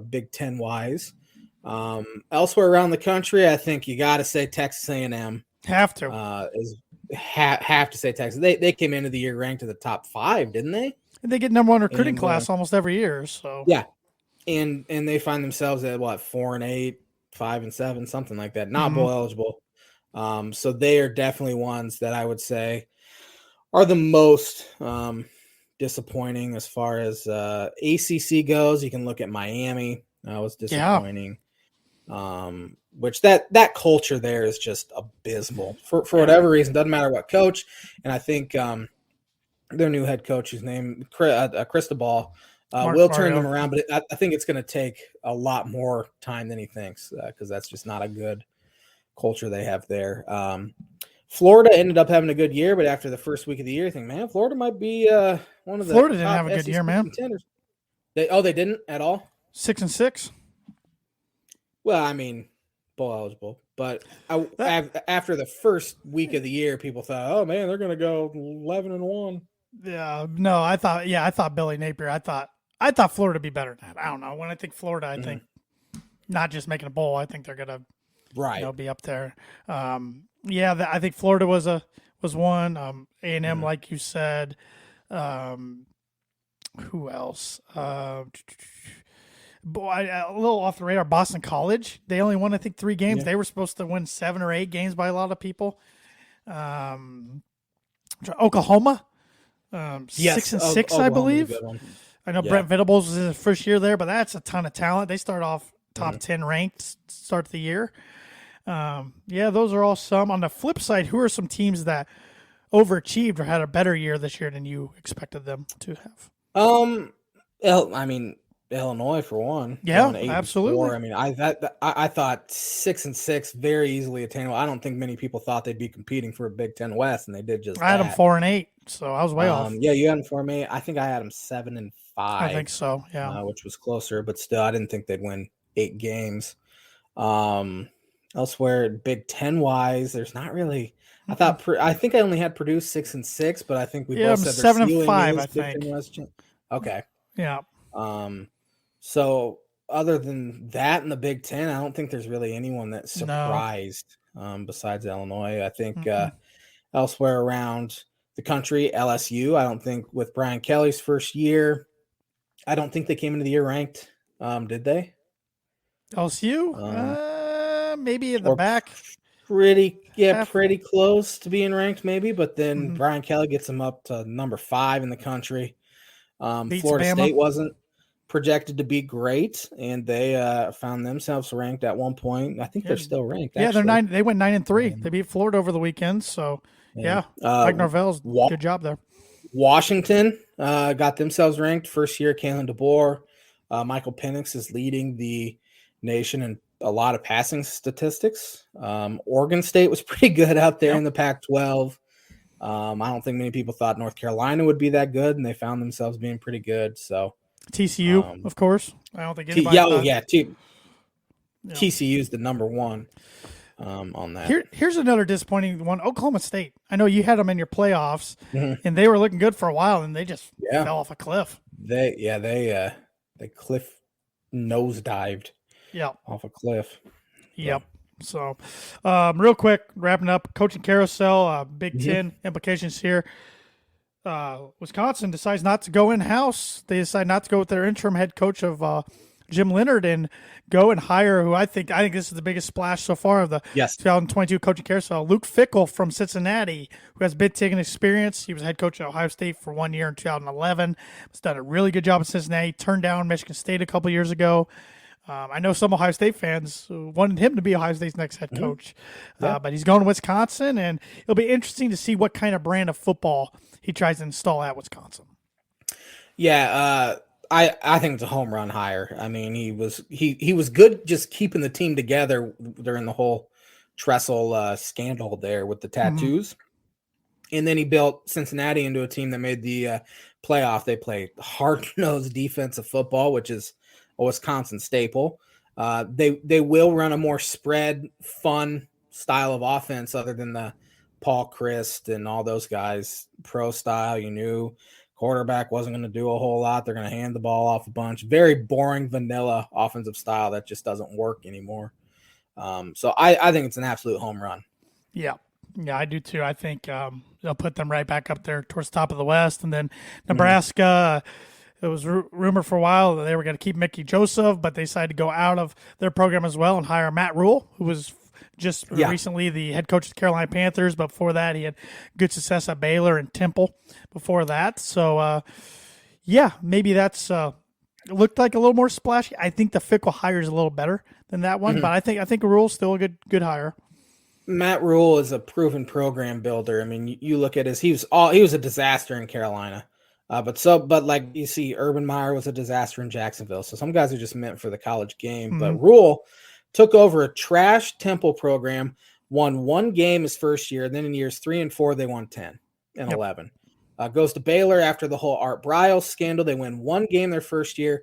Big Ten wise. Elsewhere around the country, I think you got to say Texas A&M. Have to say Texas. They came into the year ranked in the top 5, didn't they? And they get number 1 recruiting class almost every year. So yeah, and they find themselves at 4-8, 5-7, something like that. Not bowl eligible. So they are definitely ones that I would say are the most disappointing as far as ACC goes. You can look at Miami. That was disappointing. Which that culture there is just abysmal for whatever reason. Doesn't matter what coach. And I think their new head coach, whose name Cristobal, will turn them around. But I think it's going to take a lot more time than he thinks because that's just not a good culture they have there. Florida ended up having a good year, but after the first week of the year, I think, man, Florida might be one of the Florida didn't have a good year, man. Contenders. They didn't at all? 6-6. Well, I mean, bowl eligible, but after the first week of the year, people thought, "Oh man, they're going to go 11-1." Yeah, no, I thought Billy Napier. I thought Florida would be better than that. I don't know. When I think Florida, I think not just making a bowl. I think they're going to be up there. I think Florida was one. A&M, like you said. Who else? A little off the radar, Boston College. They only won, I think, 3 games. Yeah. They were supposed to win 7 or 8 games by a lot of people. Oklahoma, 6-6, I believe. I know Brent Venables was in his first year there, but that's a ton of talent. They start off top 10 ranked start of the year. Those are all some. On the flip side, who are some teams that overachieved or had a better year this year than you expected them to have? Illinois for one. Yeah, absolutely. I mean, I thought 6-6 very easily attainable. I don't think many people thought they'd be competing for a Big Ten West, and they did just. I had them 4-8, so I was way off. Yeah, you had them 4-8. I think I had them 7-5. I think so. Yeah, which was closer, but still, I didn't think they'd win 8 games. Elsewhere, Big Ten wise, there's not really. I think I only had Purdue 6-6, but I think we both said 7-5. I think. Okay. Yeah. So other than that in the Big Ten, I don't think there's really anyone that surprised besides Illinois. I think elsewhere around the country, LSU, I don't think with Brian Kelly's first year, I don't think they came into the year ranked. Did they? LSU? Maybe in the back. Pretty close to being ranked maybe, but then Brian Kelly gets them up to number 5 in the country. Florida State wasn't projected to be great, and they found themselves ranked at one point. I think they're still ranked. Yeah, they're 9. They went 9-3. They beat Florida over the weekend. So Mike Norvell's good job there. Washington got themselves ranked first year. Kalen DeBoer, Michael Penix is leading the nation in a lot of passing statistics. Oregon State was pretty good out there in the Pac-12. I don't think many people thought North Carolina would be that good, and they found themselves being pretty good. So TCU, of course. I don't think anybody. TCU is the number one on that. Here's another disappointing one. Oklahoma State. I know you had them in your playoffs, and they were looking good for a while, and they just fell off a cliff. They cliff nosedived. Off a cliff. Yep. So, real quick, wrapping up, coaching carousel, Big Ten implications here. Wisconsin decides not to go in-house. They decide not to go with their interim head coach of Jim Leonard and go and hire who I think this is the biggest splash so far of the 2022 coaching carousel, Luke Fickell from Cincinnati, who has Big Ten experience. He was head coach at Ohio State for 1 year in 2011. He's done a really good job at Cincinnati. Turned down Michigan State a couple years ago. I know some Ohio State fans wanted him to be Ohio State's next head coach, but he's going to Wisconsin, and it'll be interesting to see what kind of brand of football he tries to install at Wisconsin. Yeah, I think it's a home run hire. I mean, he was good just keeping the team together during the whole Tressel scandal there with the tattoos, and then he built Cincinnati into a team that made the playoff. They play hard-nosed defensive football, which is a Wisconsin staple. They will run a more spread, fun style of offense other than the Paul Chryst and all those guys. Pro style, you knew quarterback wasn't going to do a whole lot. They're going to hand the ball off a bunch. Very boring, vanilla offensive style that just doesn't work anymore. So I think it's an absolute home run. Yeah, I do too. I think they'll put them right back up there towards the top of the West. And then Nebraska, it was rumored for a while that they were going to keep Mickey Joseph, but they decided to go out of their program as well and hire Matt Rule, who was just recently the head coach of the Carolina Panthers. But before that, he had good success at Baylor and Temple before that. So, maybe that's looked like a little more splashy. I think the Fickell hire is a little better than that one, but I think Rule's still a good hire. Matt Rule is a proven program builder. I mean, you look at he was a disaster in Carolina. But like you see, Urban Meyer was a disaster in Jacksonville. So some guys are just meant for the college game. But Rule took over a trash Temple program, won one game his first year. Then in years 3 and 4, they won 10 and 11. Goes to Baylor after the whole Art Briles scandal. They win one game their first year,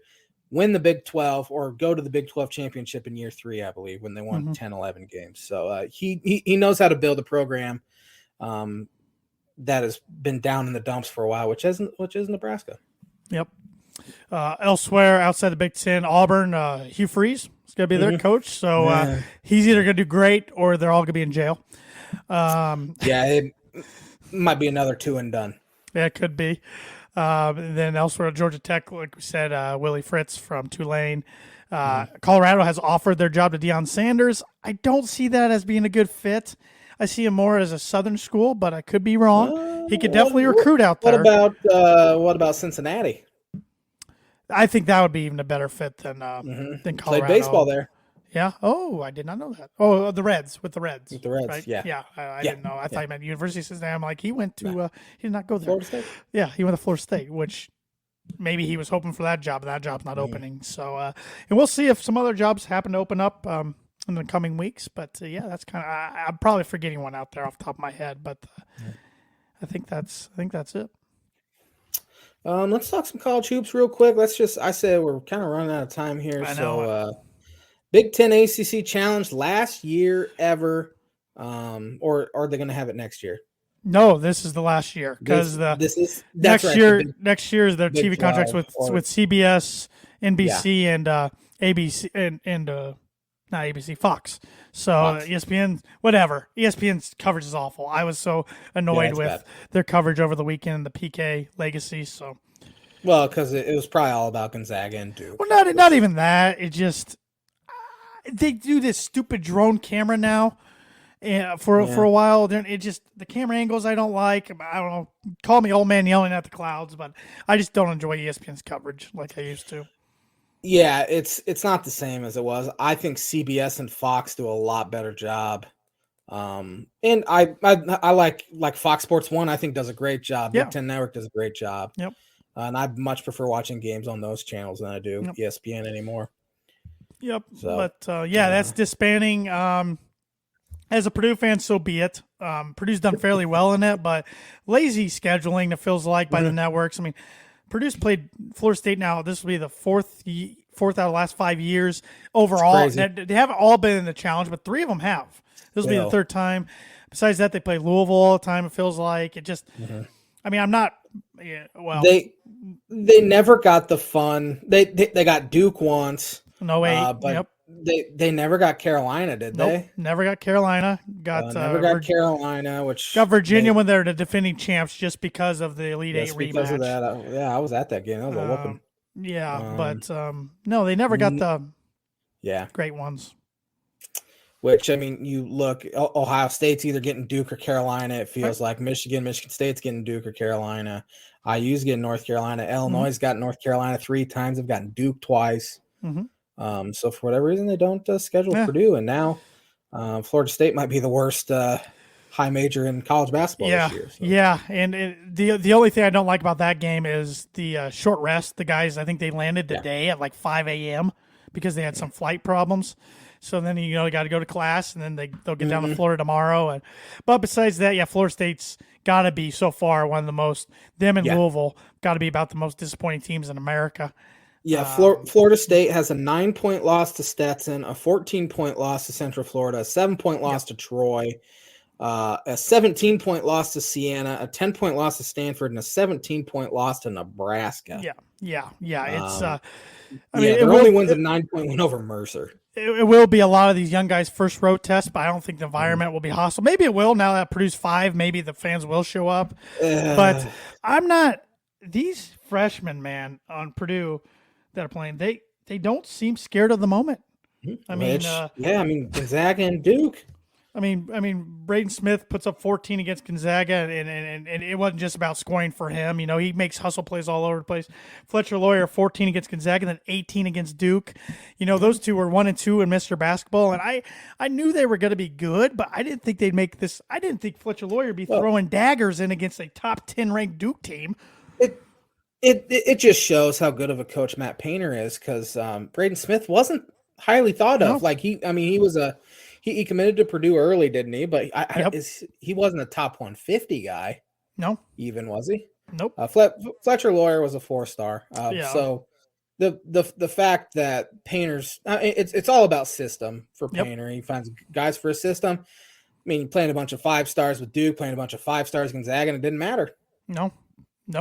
win the Big 12, or go to the Big 12 championship in year 3, I believe, when they won 10, 11 games. So he knows how to build a program. That has been down in the dumps for a while, which is Nebraska. Yep. Elsewhere, outside the Big Ten, Auburn, Hugh Freeze is going to be their coach. So he's either going to do great or they're all going to be in jail. It might be another 2 and done. Yeah, it could be. And then elsewhere, Georgia Tech, like we said, Willie Fritz from Tulane. Colorado has offered their job to Deion Sanders. I don't see that as being a good fit. I see him more as a Southern school, but I could be wrong. He could definitely recruit out there. What about Cincinnati? I think that would be even a better fit than Colorado. Played baseball there. Yeah. Oh, I did not know that. Oh, the Reds. With the Reds. Right? Yeah. I didn't know. I thought you meant University of Cincinnati. I'm like, he went to he did not go there. Florida State? Yeah, he went to Florida State, which maybe he was hoping for that job, and that job's not opening. So, and we'll see if some other jobs happen to open up in the coming weeks. But that's kind of I'm probably forgetting one out there off the top of my head, but I think that's it. Let's talk some college hoops real quick. I said we're kind of running out of time here. I know. So Big Ten ACC Challenge last year ever, or are they going to have it next year? No, this is the last year because next year is their TV contracts with CBS, NBC, and ABC and not ABC, Fox. So ESPN, whatever. ESPN's coverage is awful. I was so annoyed with their coverage over the weekend and the PK legacy. So, well, because it was probably all about Gonzaga and Duke. Well, not even that. It just they do this stupid drone camera now. For a while, then it just the camera angles I don't like. I don't know. Call me old man yelling at the clouds, but I just don't enjoy ESPN's coverage like I used to. Yeah, it's not the same as it was. I think CBS and Fox do a lot better job. And I like Fox Sports 1, I think does a great job. Big Ten Network does a great job. Yep. And I much prefer watching games on those channels than I do ESPN anymore. Yep. So, But that's disbanding. As a Purdue fan, so be it. Purdue's done fairly well in it, but lazy scheduling, it feels like, by the networks. I mean, Purdue's played Florida State now. This will be the fourth out of the last 5 years overall. They haven't all been in the challenge, but 3 of them have. This will be the third time. Besides that, they play Louisville all the time, it feels like. It just, I mean, I'm not, They never got the fun. They got Duke once. No way. But they never got Carolina, did they? Never got Carolina. Never got Carolina, which got Virginia when they're the defending champs just because of the Elite Eight rematch. Because of that, I was at that game. That was a whooping. Yeah, but no, they never got the great ones. Which, I mean, you look, Ohio State's either getting Duke or Carolina. It feels like Michigan State's getting Duke or Carolina. IU's getting North Carolina. Illinois got North Carolina 3 times. They've gotten Duke twice. So for whatever reason, they don't schedule Purdue. And now Florida State might be the worst high major in college basketball this year. So. Yeah, and the only thing I don't like about that game is the short rest. The guys, I think they landed today at like 5 a.m. because they had some flight problems. So then you got to go to class, and then they'll get down to Florida tomorrow. But besides that, Florida State's got to be so far one of the most. Them and Louisville got to be about the most disappointing teams in America. Yeah, Florida State has a 9-point loss to Stetson, a 14-point loss to Central Florida, a 7-point loss to Troy, a 17-point loss to Siena, a 10-point loss to Stanford, and a 17-point loss to Nebraska. Yeah. It's their only win's a 9-point win over Mercer. It will be a lot of these young guys' first road test, but I don't think the environment will be hostile. Maybe it will now that Purdue's 5. Maybe the fans will show up. But I'm not – these freshmen, man, on Purdue that are playing, they don't seem scared of the moment. I mean Gonzaga and Duke. I mean, Braden Smith puts up 14 against Gonzaga, and it wasn't just about scoring for him. He makes hustle plays all over the place. Fletcher Lawyer, 14 against Gonzaga, and then 18 against Duke. Those two were 1 and 2 in Mr. Basketball, and I knew they were going to be good, but I didn't think they'd make this. I didn't think Fletcher Lawyer would be throwing daggers in against a top 10 ranked Duke team. It just shows how good of a coach Matt Painter is, because Braden Smith wasn't highly thought of. Like he was He committed to Purdue early, didn't he? But he wasn't a top 150 guy. No. Even, was he? Nope. Fletcher Lawyer was a 4-star. So the fact that Painter's it's all about system for Painter. He finds guys for a system. I mean, playing a bunch of 5-stars with Duke, playing a bunch of 5-stars Gonzaga, and it didn't matter. No,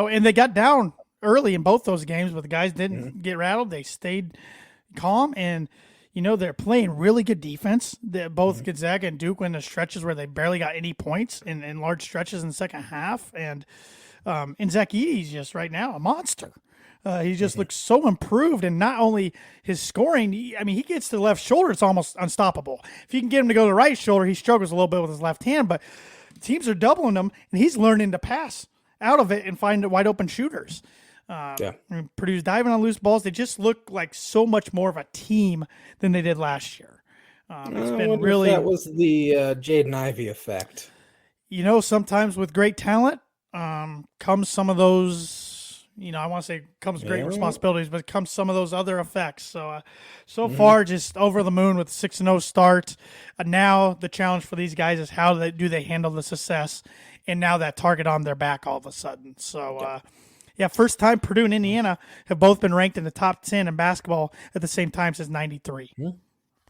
and they got down early in both those games, but the guys didn't get rattled. They stayed calm, and they're playing really good defense. Both Gonzaga and Duke went the stretches where they barely got any points in large stretches in the second half. And Zach Edey's just right now a monster. He just looks so improved, and not only his scoring. He gets to the left shoulder; it's almost unstoppable. If you can get him to go to the right shoulder, he struggles a little bit with his left hand. But teams are doubling him, and he's learning to pass out of it and find wide open shooters. Purdue's diving on loose balls. They just look like so much more of a team than they did last year. It's been really. That was the Jaden Ivey effect. Sometimes with great talent comes some of those. I want to say comes great responsibilities, but comes some of those other effects. So far, just over the moon with 6-0 start. Now the challenge for these guys is how do they handle the success, and now that target on their back all of a sudden. So. First time Purdue and Indiana have both been ranked in the top 10 in basketball at the same time since '93.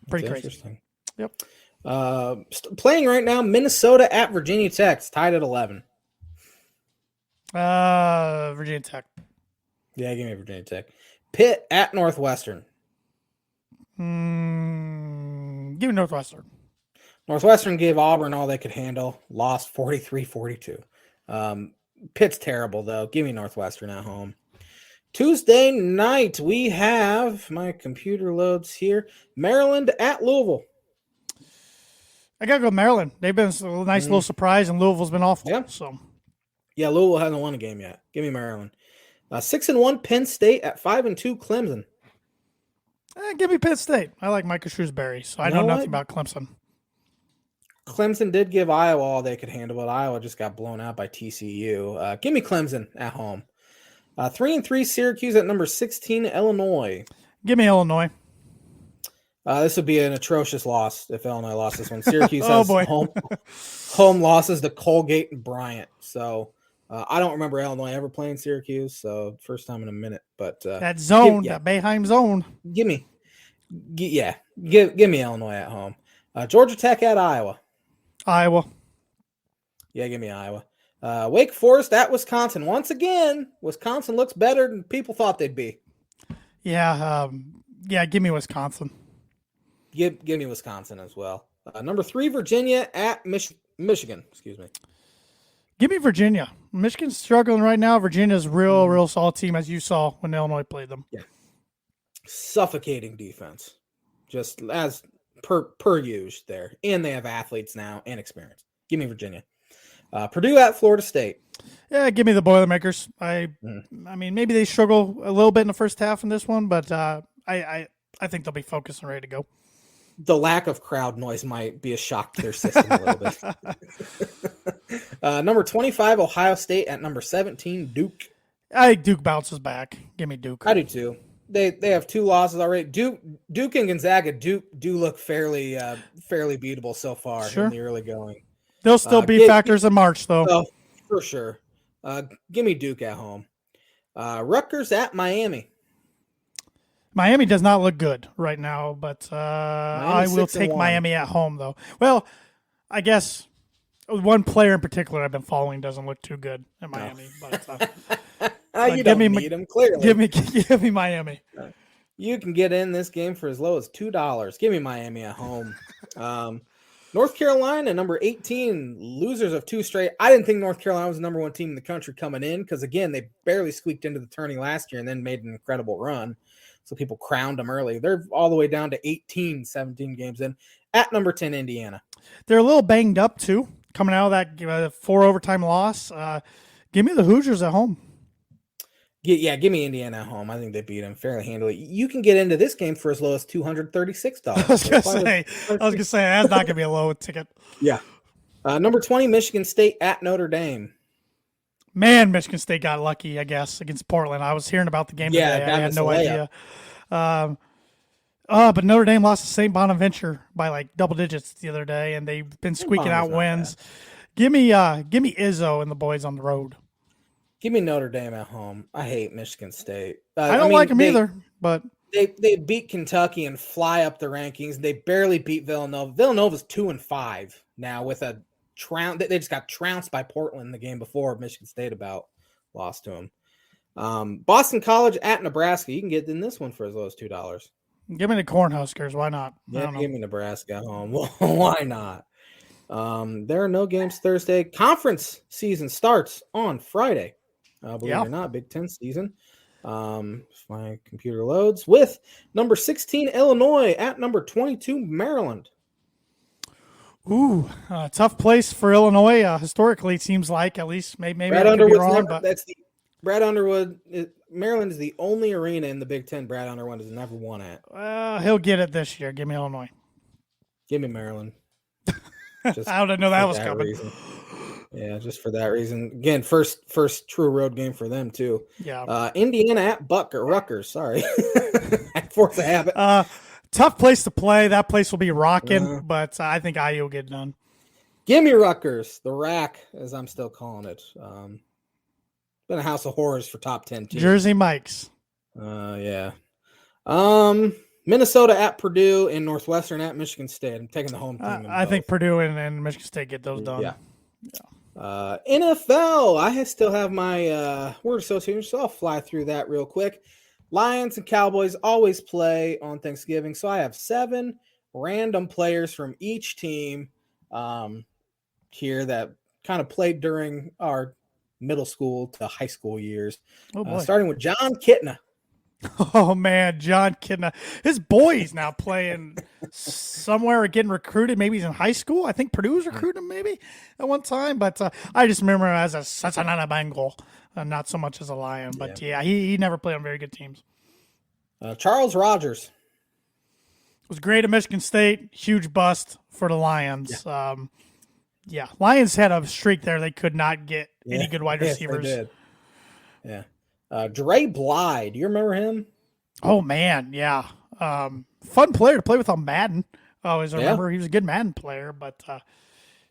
Pretty crazy. Interesting. Yep. Playing right now, Minnesota at Virginia Tech. It's tied at 11. Virginia Tech. Yeah, give me Virginia Tech. Pitt at Northwestern. Give me Northwestern. Northwestern gave Auburn all they could handle. Lost 43-42. Pitt's terrible, though. Give me Northwestern at home. Tuesday night, we have, my computer loads here, Maryland at Louisville. I got to go Maryland. They've been a nice little surprise, and Louisville's been awful. Yeah, Louisville hasn't won a game yet. Give me Maryland. 6-1 Penn State at 5-2 Clemson. Give me Penn State. I like Micah Shrewsbury, so I know nothing about Clemson. Clemson did give Iowa all they could handle, but Iowa just got blown out by TCU. Give me Clemson at home. 3-3 Syracuse at number 16 Illinois. Give me Illinois. This would be an atrocious loss if Illinois lost this one. Syracuse Oh has boy. home losses to Colgate and Bryant. So I don't remember Illinois ever playing Syracuse. So first time in a minute. But That zone, that Boeheim zone. Give me Illinois at home. Georgia Tech at Iowa. Iowa. Yeah, give me Iowa. Wake Forest at Wisconsin. Once again, Wisconsin looks better than people thought they'd be. Yeah, give me Wisconsin. Give me Wisconsin as well. Number 3, Virginia at Michigan. Excuse me. Give me Virginia. Michigan's struggling right now. Virginia's real solid team, as you saw when Illinois played them. Yeah. Suffocating defense. Just as per usual there. And they have athletes now and experience. Give me Virginia. Purdue at Florida State. Yeah, give me the Boilermakers. I mean, maybe they struggle a little bit in the first half in this one, but I think they'll be focused and ready to go. The lack of crowd noise might be a shock to their system a little bit. Number 25, Ohio State at number 17, Duke. I think Duke bounces back. Give me Duke. I do too. They have 2 losses already. Duke and Gonzaga do look fairly beatable so far in the early going. They'll still be factors in March, though. Oh, for sure. Give me Duke at home. Rutgers at Miami. Miami does not look good right now, but I will take Miami at home, though. Well, I guess one player in particular I've been following doesn't look too good in Miami. No. But you don't need him, clearly. Give me Miami. You can get in this game for as low as $2. Give me Miami at home. North Carolina, number 18, losers of 2 straight. I didn't think North Carolina was the number 1 team in the country coming in because, again, they barely squeaked into the tourney last year and then made an incredible run. So people crowned them early. They're all the way down to 17 games in. At number 10, Indiana. They're a little banged up, too, coming out of that 4 overtime loss. Give me the Hoosiers at home. Yeah, give me Indiana at home. I think they beat them fairly handily. You can get into this game for as low as $236. I was gonna say that's not gonna be a low ticket. Yeah. Number 20, Michigan State at Notre Dame. Man, Michigan State got lucky, I guess, against Portland. I was hearing about the game today. I had no idea. But Notre Dame lost to St. Bonaventure by like double digits the other day, and they've been squeaking out wins. Give me Izzo and the boys on the road. Give me Notre Dame at home. I hate Michigan State. I don't like them either, but they beat Kentucky and fly up the rankings. They barely beat Villanova. Villanova's 2-5 now with a trounce. They just got trounced by Portland the game before. Michigan State about lost to them. Boston College at Nebraska. You can get in this one for as low as $2. Give me the Cornhuskers. Why not? Yeah, give me Nebraska at home. Why not? There are no games Thursday. Conference season starts on Friday. Believe it or not, Big Ten season. If my computer loads with number 16 Illinois at number 22 Maryland. Ooh, tough place for Illinois. Historically, it seems like, at least maybe Brad I could be Underwood's wrong, but Brad Underwood. Maryland is the only arena in the Big Ten Brad Underwood has never won at. He'll get it this year. Give me Illinois. Give me Maryland. Just I didn't know that was coming. Reason. Yeah, just for that reason. Again, first true road game for them too. Yeah. Indiana at Rutgers. Sorry, force a habit. Tough place to play. That place will be rocking, but I think IU will get it done. Give me Rutgers, the Rack, as I'm still calling it. Been a house of horrors for top 10 teams. Jersey Mikes. Yeah. Minnesota at Purdue and Northwestern at Michigan State. I'm taking the home team. I think Purdue and Michigan State get those done. Yeah. NFL. I still have my word association, so I'll fly through that real quick. Lions and Cowboys always play on Thanksgiving, so I have 7 random players from each team here that kind of played during our middle school to high school years. Starting with John Kitna. Oh, man, John Kitna. His boy's now playing somewhere, getting recruited. Maybe he's in high school. I think Purdue was recruiting him maybe at one time. But I just remember him as a Cincinnati Bengal, not so much as a Lion. But, yeah, he never played on very good teams. Charles Rogers. Was great at Michigan State. Huge bust for the Lions. Yeah. Lions had a streak there. They could not get any good wide receivers. They did. Yeah. Dre Bly, do you remember him? Oh, man, yeah. fun player to play with on Madden. I always Yeah. remember he was a good Madden player, but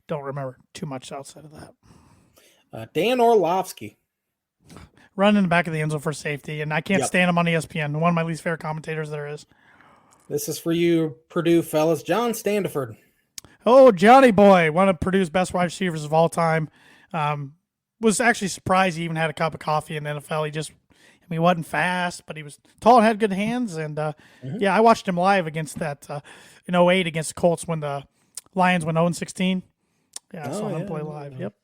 don't remember too much outside of that. Dan Orlovsky. Running in the back of the end zone for safety, and I can't Yep. stand him on ESPN. One of my least favorite commentators there is. This is for you, Purdue fellas. John Standiford. Oh, Johnny boy, one of Purdue's best wide receivers of all time. Was actually surprised he even had a cup of coffee in the NFL. He wasn't fast, but he was tall and had good hands. And yeah, I watched him live against that in 08 against the Colts when the Lions went 0-16. Yeah, I saw him play live. Yep.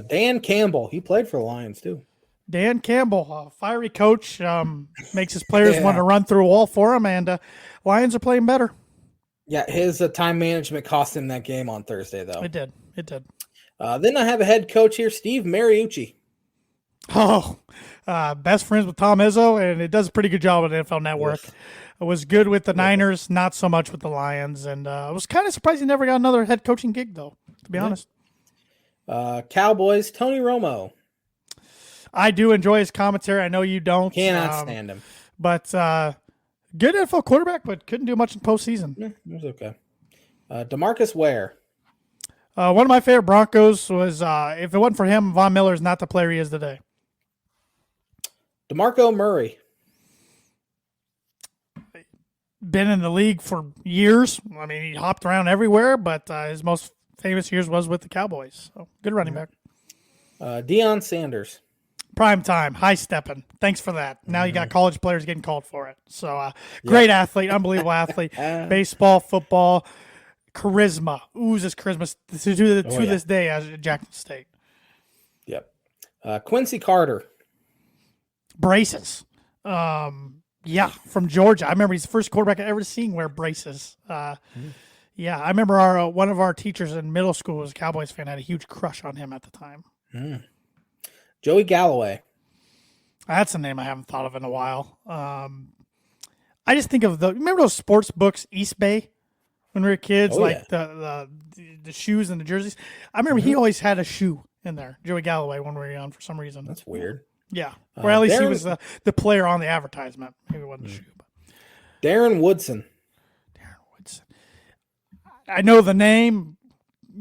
Dan Campbell. He played for the Lions too. Dan Campbell, fiery coach, makes his players want to run through a wall for him, and Lions are playing better. Yeah, his time management cost him that game on Thursday, though. It did. Then I have a head coach here, Steve Mariucci. Oh, best friends with Tom Izzo, and it does a pretty good job at NFL Network. Yes. It was good with the Niners, not so much with the Lions, and I was kind of surprised he never got another head coaching gig, though, to be honest. Cowboys, Tony Romo. I do enjoy his commentary. I know you don't. Cannot stand him. But good NFL quarterback, but couldn't do much in postseason. Yeah, it was okay. DeMarcus Ware. One of my favorite Broncos was, if it wasn't for him, Von Miller is not the player he is today. DeMarco Murray. Been in the league for years. I mean, he hopped around everywhere, but his most famous years was with the Cowboys. So good running back. Deion Sanders. Prime time, high stepping. Thanks for that. Now you got college players getting called for it. So great athlete, unbelievable athlete. Baseball, football, charisma. Oozes charisma to this day as at Jackson State. Yep. Quincy Carter. Braces. Yeah, from Georgia. I remember he's the first quarterback I ever seen wear braces. Yeah, I remember one of our teachers in middle school was a Cowboys fan. Had a huge crush on him at the time. Joey Galloway. That's a name I haven't thought of in a while. I just think of remember those sports books, East Bay, when we were kids, the shoes and the jerseys. I remember he always had a shoe in there, Joey Galloway, when we were young for some reason. That's weird. Yeah, or at least he was the player on the advertisement. Maybe it wasn't the shoe. But. Darren Woodson. I know the name,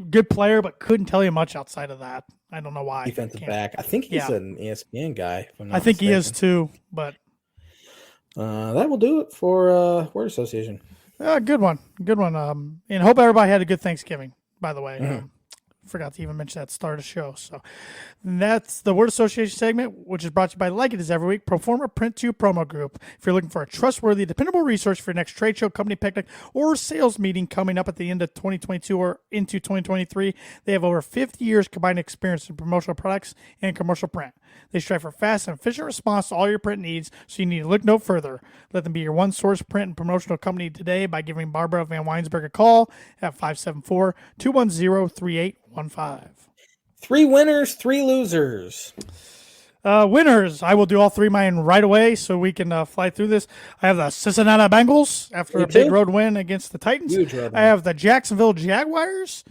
good player, but couldn't tell you much outside of that. I don't know why. Defensive back. I think he's an ESPN guy. I think he is too, but that will do it for Word Association. Good one. And hope everybody had a good Thanksgiving, by the way. Forgot to even mention that at the start of the show. So that's the Word Association segment, which is brought to you by Like It Is Every Week, Proforma Print 2 Promo Group. If you're looking for a trustworthy, dependable resource for your next trade show, company picnic, or sales meeting coming up at the end of 2022 or into 2023, they have over 50 years combined experience in promotional products and commercial print. They strive for fast and efficient response to all your print needs, so you need to look no further. Let them be your one-source print and promotional company today by giving Barbara Van Weinsberg a call at 574-210-3815. 3 winners, 3 losers. Winners. I will do all 3 of mine right away so we can fly through this. I have the Cincinnati Bengals after a big road win against the Titans. Huge road win. I have the Jacksonville Jaguars.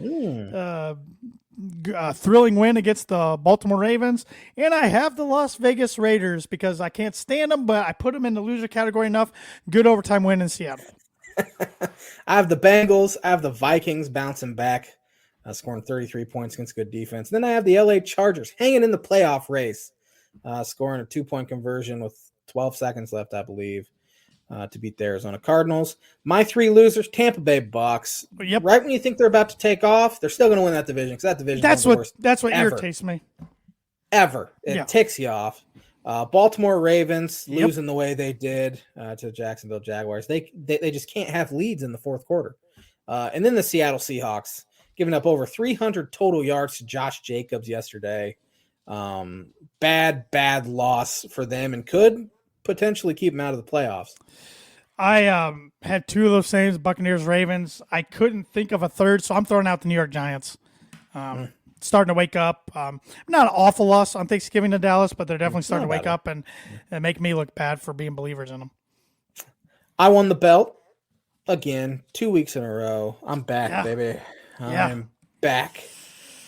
Thrilling win against the Baltimore Ravens. And I have the Las Vegas Raiders because I can't stand them, but I put them in the loser category enough. Good overtime win in Seattle. I have the Bengals. I have the Vikings bouncing back. Scoring 33 points against good defense. Then I have the LA Chargers hanging in the playoff race, scoring a 2-point conversion with 12 seconds left, I believe, to beat the Arizona Cardinals. My 3 losers, Tampa Bay Bucks. Yep. Right when you think they're about to take off, they're still going to win that division because that division is the worst that's what ever. irritates me. Ever. It ticks you off. Baltimore Ravens losing the way they did to the Jacksonville Jaguars. They just can't have leads in the fourth quarter. And then the Seattle Seahawks. Giving up over 300 total yards to Josh Jacobs yesterday. Bad loss for them and could potentially keep them out of the playoffs. I had 2 of those same Buccaneers, Ravens. I couldn't think of a third, so I'm throwing out the New York Giants. Starting to wake up. Not an awful loss on Thanksgiving to Dallas, but they're definitely starting to wake up and make me look bad for being believers in them. I won the belt again 2 weeks in a row. I'm back, baby. I'm back.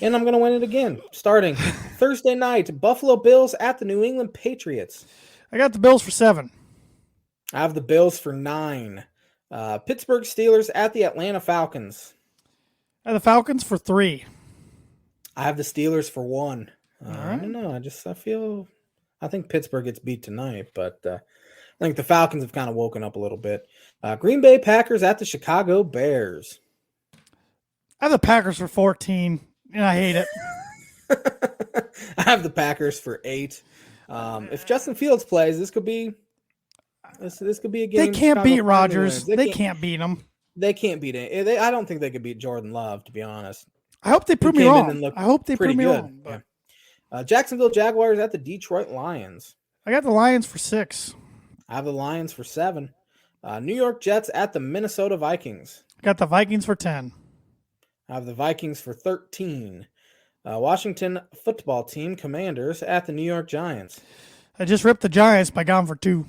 And I'm going to win it again. Starting Thursday night, Buffalo Bills at the New England Patriots. I got the Bills for 7. I have the Bills for 9. Pittsburgh Steelers at the Atlanta Falcons. And the Falcons for 3. I have the Steelers for 1. All I right. don't know. I think Pittsburgh gets beat tonight, but I think the Falcons have kind of woken up a little bit. Green Bay Packers at the Chicago Bears. I have the Packers for 14, and I hate it. I have the Packers for 8. If Justin Fields plays, this could be a game. They can't beat Rodgers. They can't beat him. They can't beat it. I don't think they could beat Jordan Love, to be honest. I hope they prove me wrong. I hope they prove me wrong. But... Yeah. Jacksonville Jaguars at the Detroit Lions. I got the Lions for 6. I have the Lions for 7. New York Jets at the Minnesota Vikings. I got the Vikings for 10. I have the Vikings for 13. Washington football team Commanders at the New York Giants. I just ripped the Giants by gone for 2.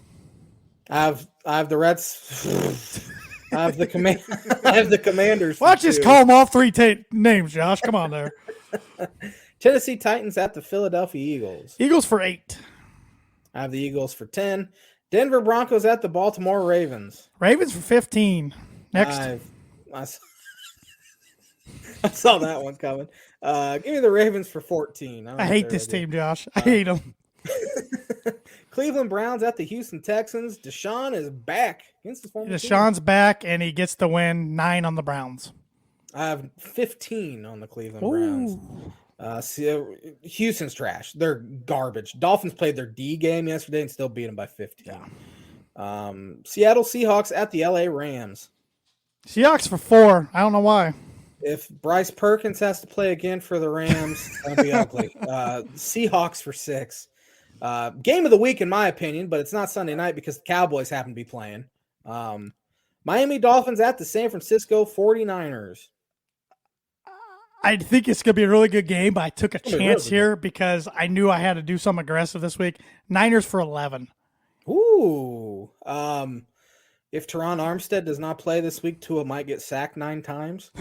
I have the Reds. I have the Commanders. Well, just call them all 3 names, Josh. Come on there. Tennessee Titans at the Philadelphia Eagles. Eagles for 8. I have the Eagles for 10. Denver Broncos at the Baltimore Ravens. Ravens for 15. Next. I saw that one coming. Give me the Ravens for 14. I hate this team, Josh. I hate them. Cleveland Browns at the Houston Texans. Deshaun is back against his former team. Deshaun's back, and he gets the win. 9 on the Browns. I have 15 on the Cleveland Browns. Houston's trash. They're garbage. Dolphins played their D game yesterday and still beat them by 15. Yeah. Seattle Seahawks at the LA Rams. Seahawks for 4. I don't know why. If Bryce Perkins has to play again for the Rams, that'll be ugly. Seahawks for 6. Game of the week, in my opinion, but it's not Sunday night because the Cowboys happen to be playing. Miami Dolphins at the San Francisco 49ers. I think it's going to be a really good game, but I took a chance here because I knew I had to do something aggressive this week. Niners for 11. Ooh. If Teron Armstead does not play this week, Tua might get sacked 9 times.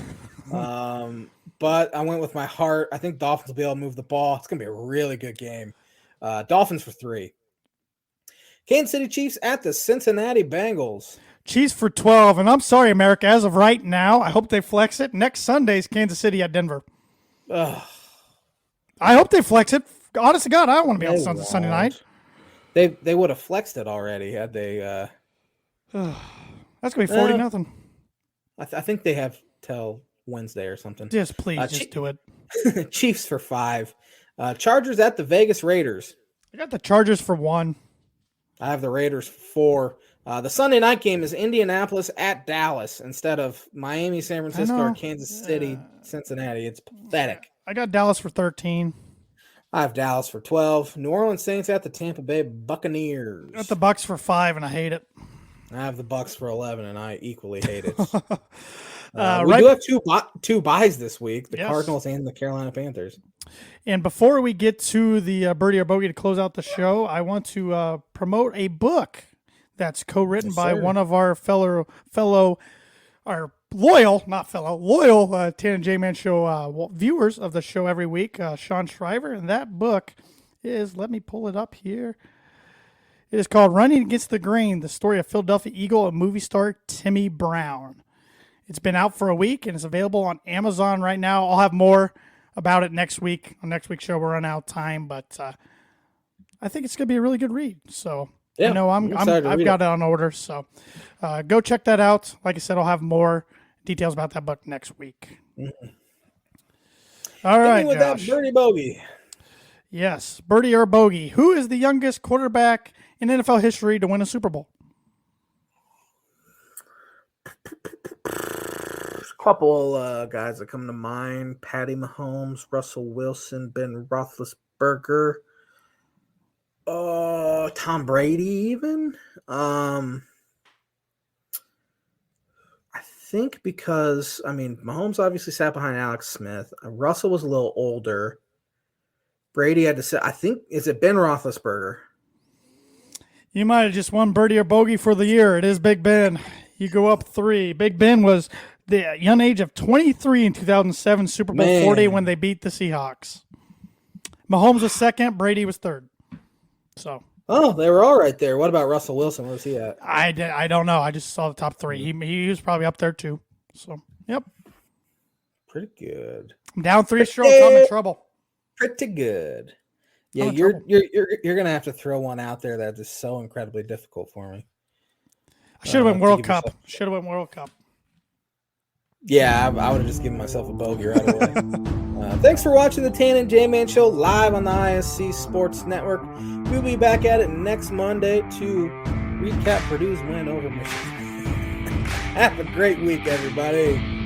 But I went with my heart. I think Dolphins will be able to move the ball. It's going to be a really good game. Dolphins for 3. Kansas City Chiefs at the Cincinnati Bengals. Chiefs for 12. And I'm sorry, America. As of right now, I hope they flex it. Next Sunday's Kansas City at Denver. I hope they flex it. Honest to God, I don't want to be on Sunday night. They would have flexed it already had they. That's going to be 40-0. I think they have till Wednesday or something. Just please, just do it. Chiefs for 5. Chargers at the Vegas Raiders. I got the Chargers for 1. I have the Raiders for 4. The Sunday night game is Indianapolis at Dallas instead of Miami, San Francisco, or Kansas City, Cincinnati. It's pathetic. I got Dallas for 13. I have Dallas for 12. New Orleans Saints at the Tampa Bay Buccaneers. I got the Bucks for 5, and I hate it. I have the Bucks for 11, and I equally hate it. We do have two buys this week, the Cardinals and the Carolina Panthers. And before we get to the Birdie or Bogey to close out the show, I want to promote a book that's co-written by one of our loyal Tan and J-Man show viewers of the show every week, Sean Shriver. And that book is, let me pull it up here. It is called Running Against the Grain, the story of Philadelphia Eagle and movie star Timmy Brown. It's been out for a week and it's available on Amazon right now. I'll have more about it next week. On next week's show, we'll run out of time, but I think it's going to be a really good read. So I know I've got it on order. So go check that out. Like I said, I'll have more details about that book next week. Mm-hmm. All right, with Josh. That Birdie Bogey. Yes, Birdie or Bogey. Who is the youngest quarterback in NFL history to win a Super Bowl? A couple guys that come to mind: Patty Mahomes, Russell Wilson, Ben Roethlisberger, Tom Brady, even. I think because Mahomes obviously sat behind Alex Smith. Russell was a little older. Brady had to sit. I think is it Ben Roethlisberger? You might have just won Birdie or Bogey for the year. It is Big Ben. You go up 3. Big Ben was the young age of 23 in 2007 Super Bowl 40 when they beat the Seahawks. Mahomes was second. Brady was third. So Oh, they were all right there. What about Russell Wilson? Where's he at? I don't know. I just saw the top three. He was probably up there too. So, yep. Pretty good. I'm down 3 strokes. I'm in trouble. Pretty good. Yeah, I'm in you're trouble. gonna have to throw one out there that is so incredibly difficult for me. I should have went World Cup. Should have went World Cup. Yeah, I would have just given myself a bogey right away. Thanks for watching the Tan and J-Man Show live on the ISC Sports Network. We'll be back at it next Monday to recap Purdue's win over Michigan. Have a great week, everybody.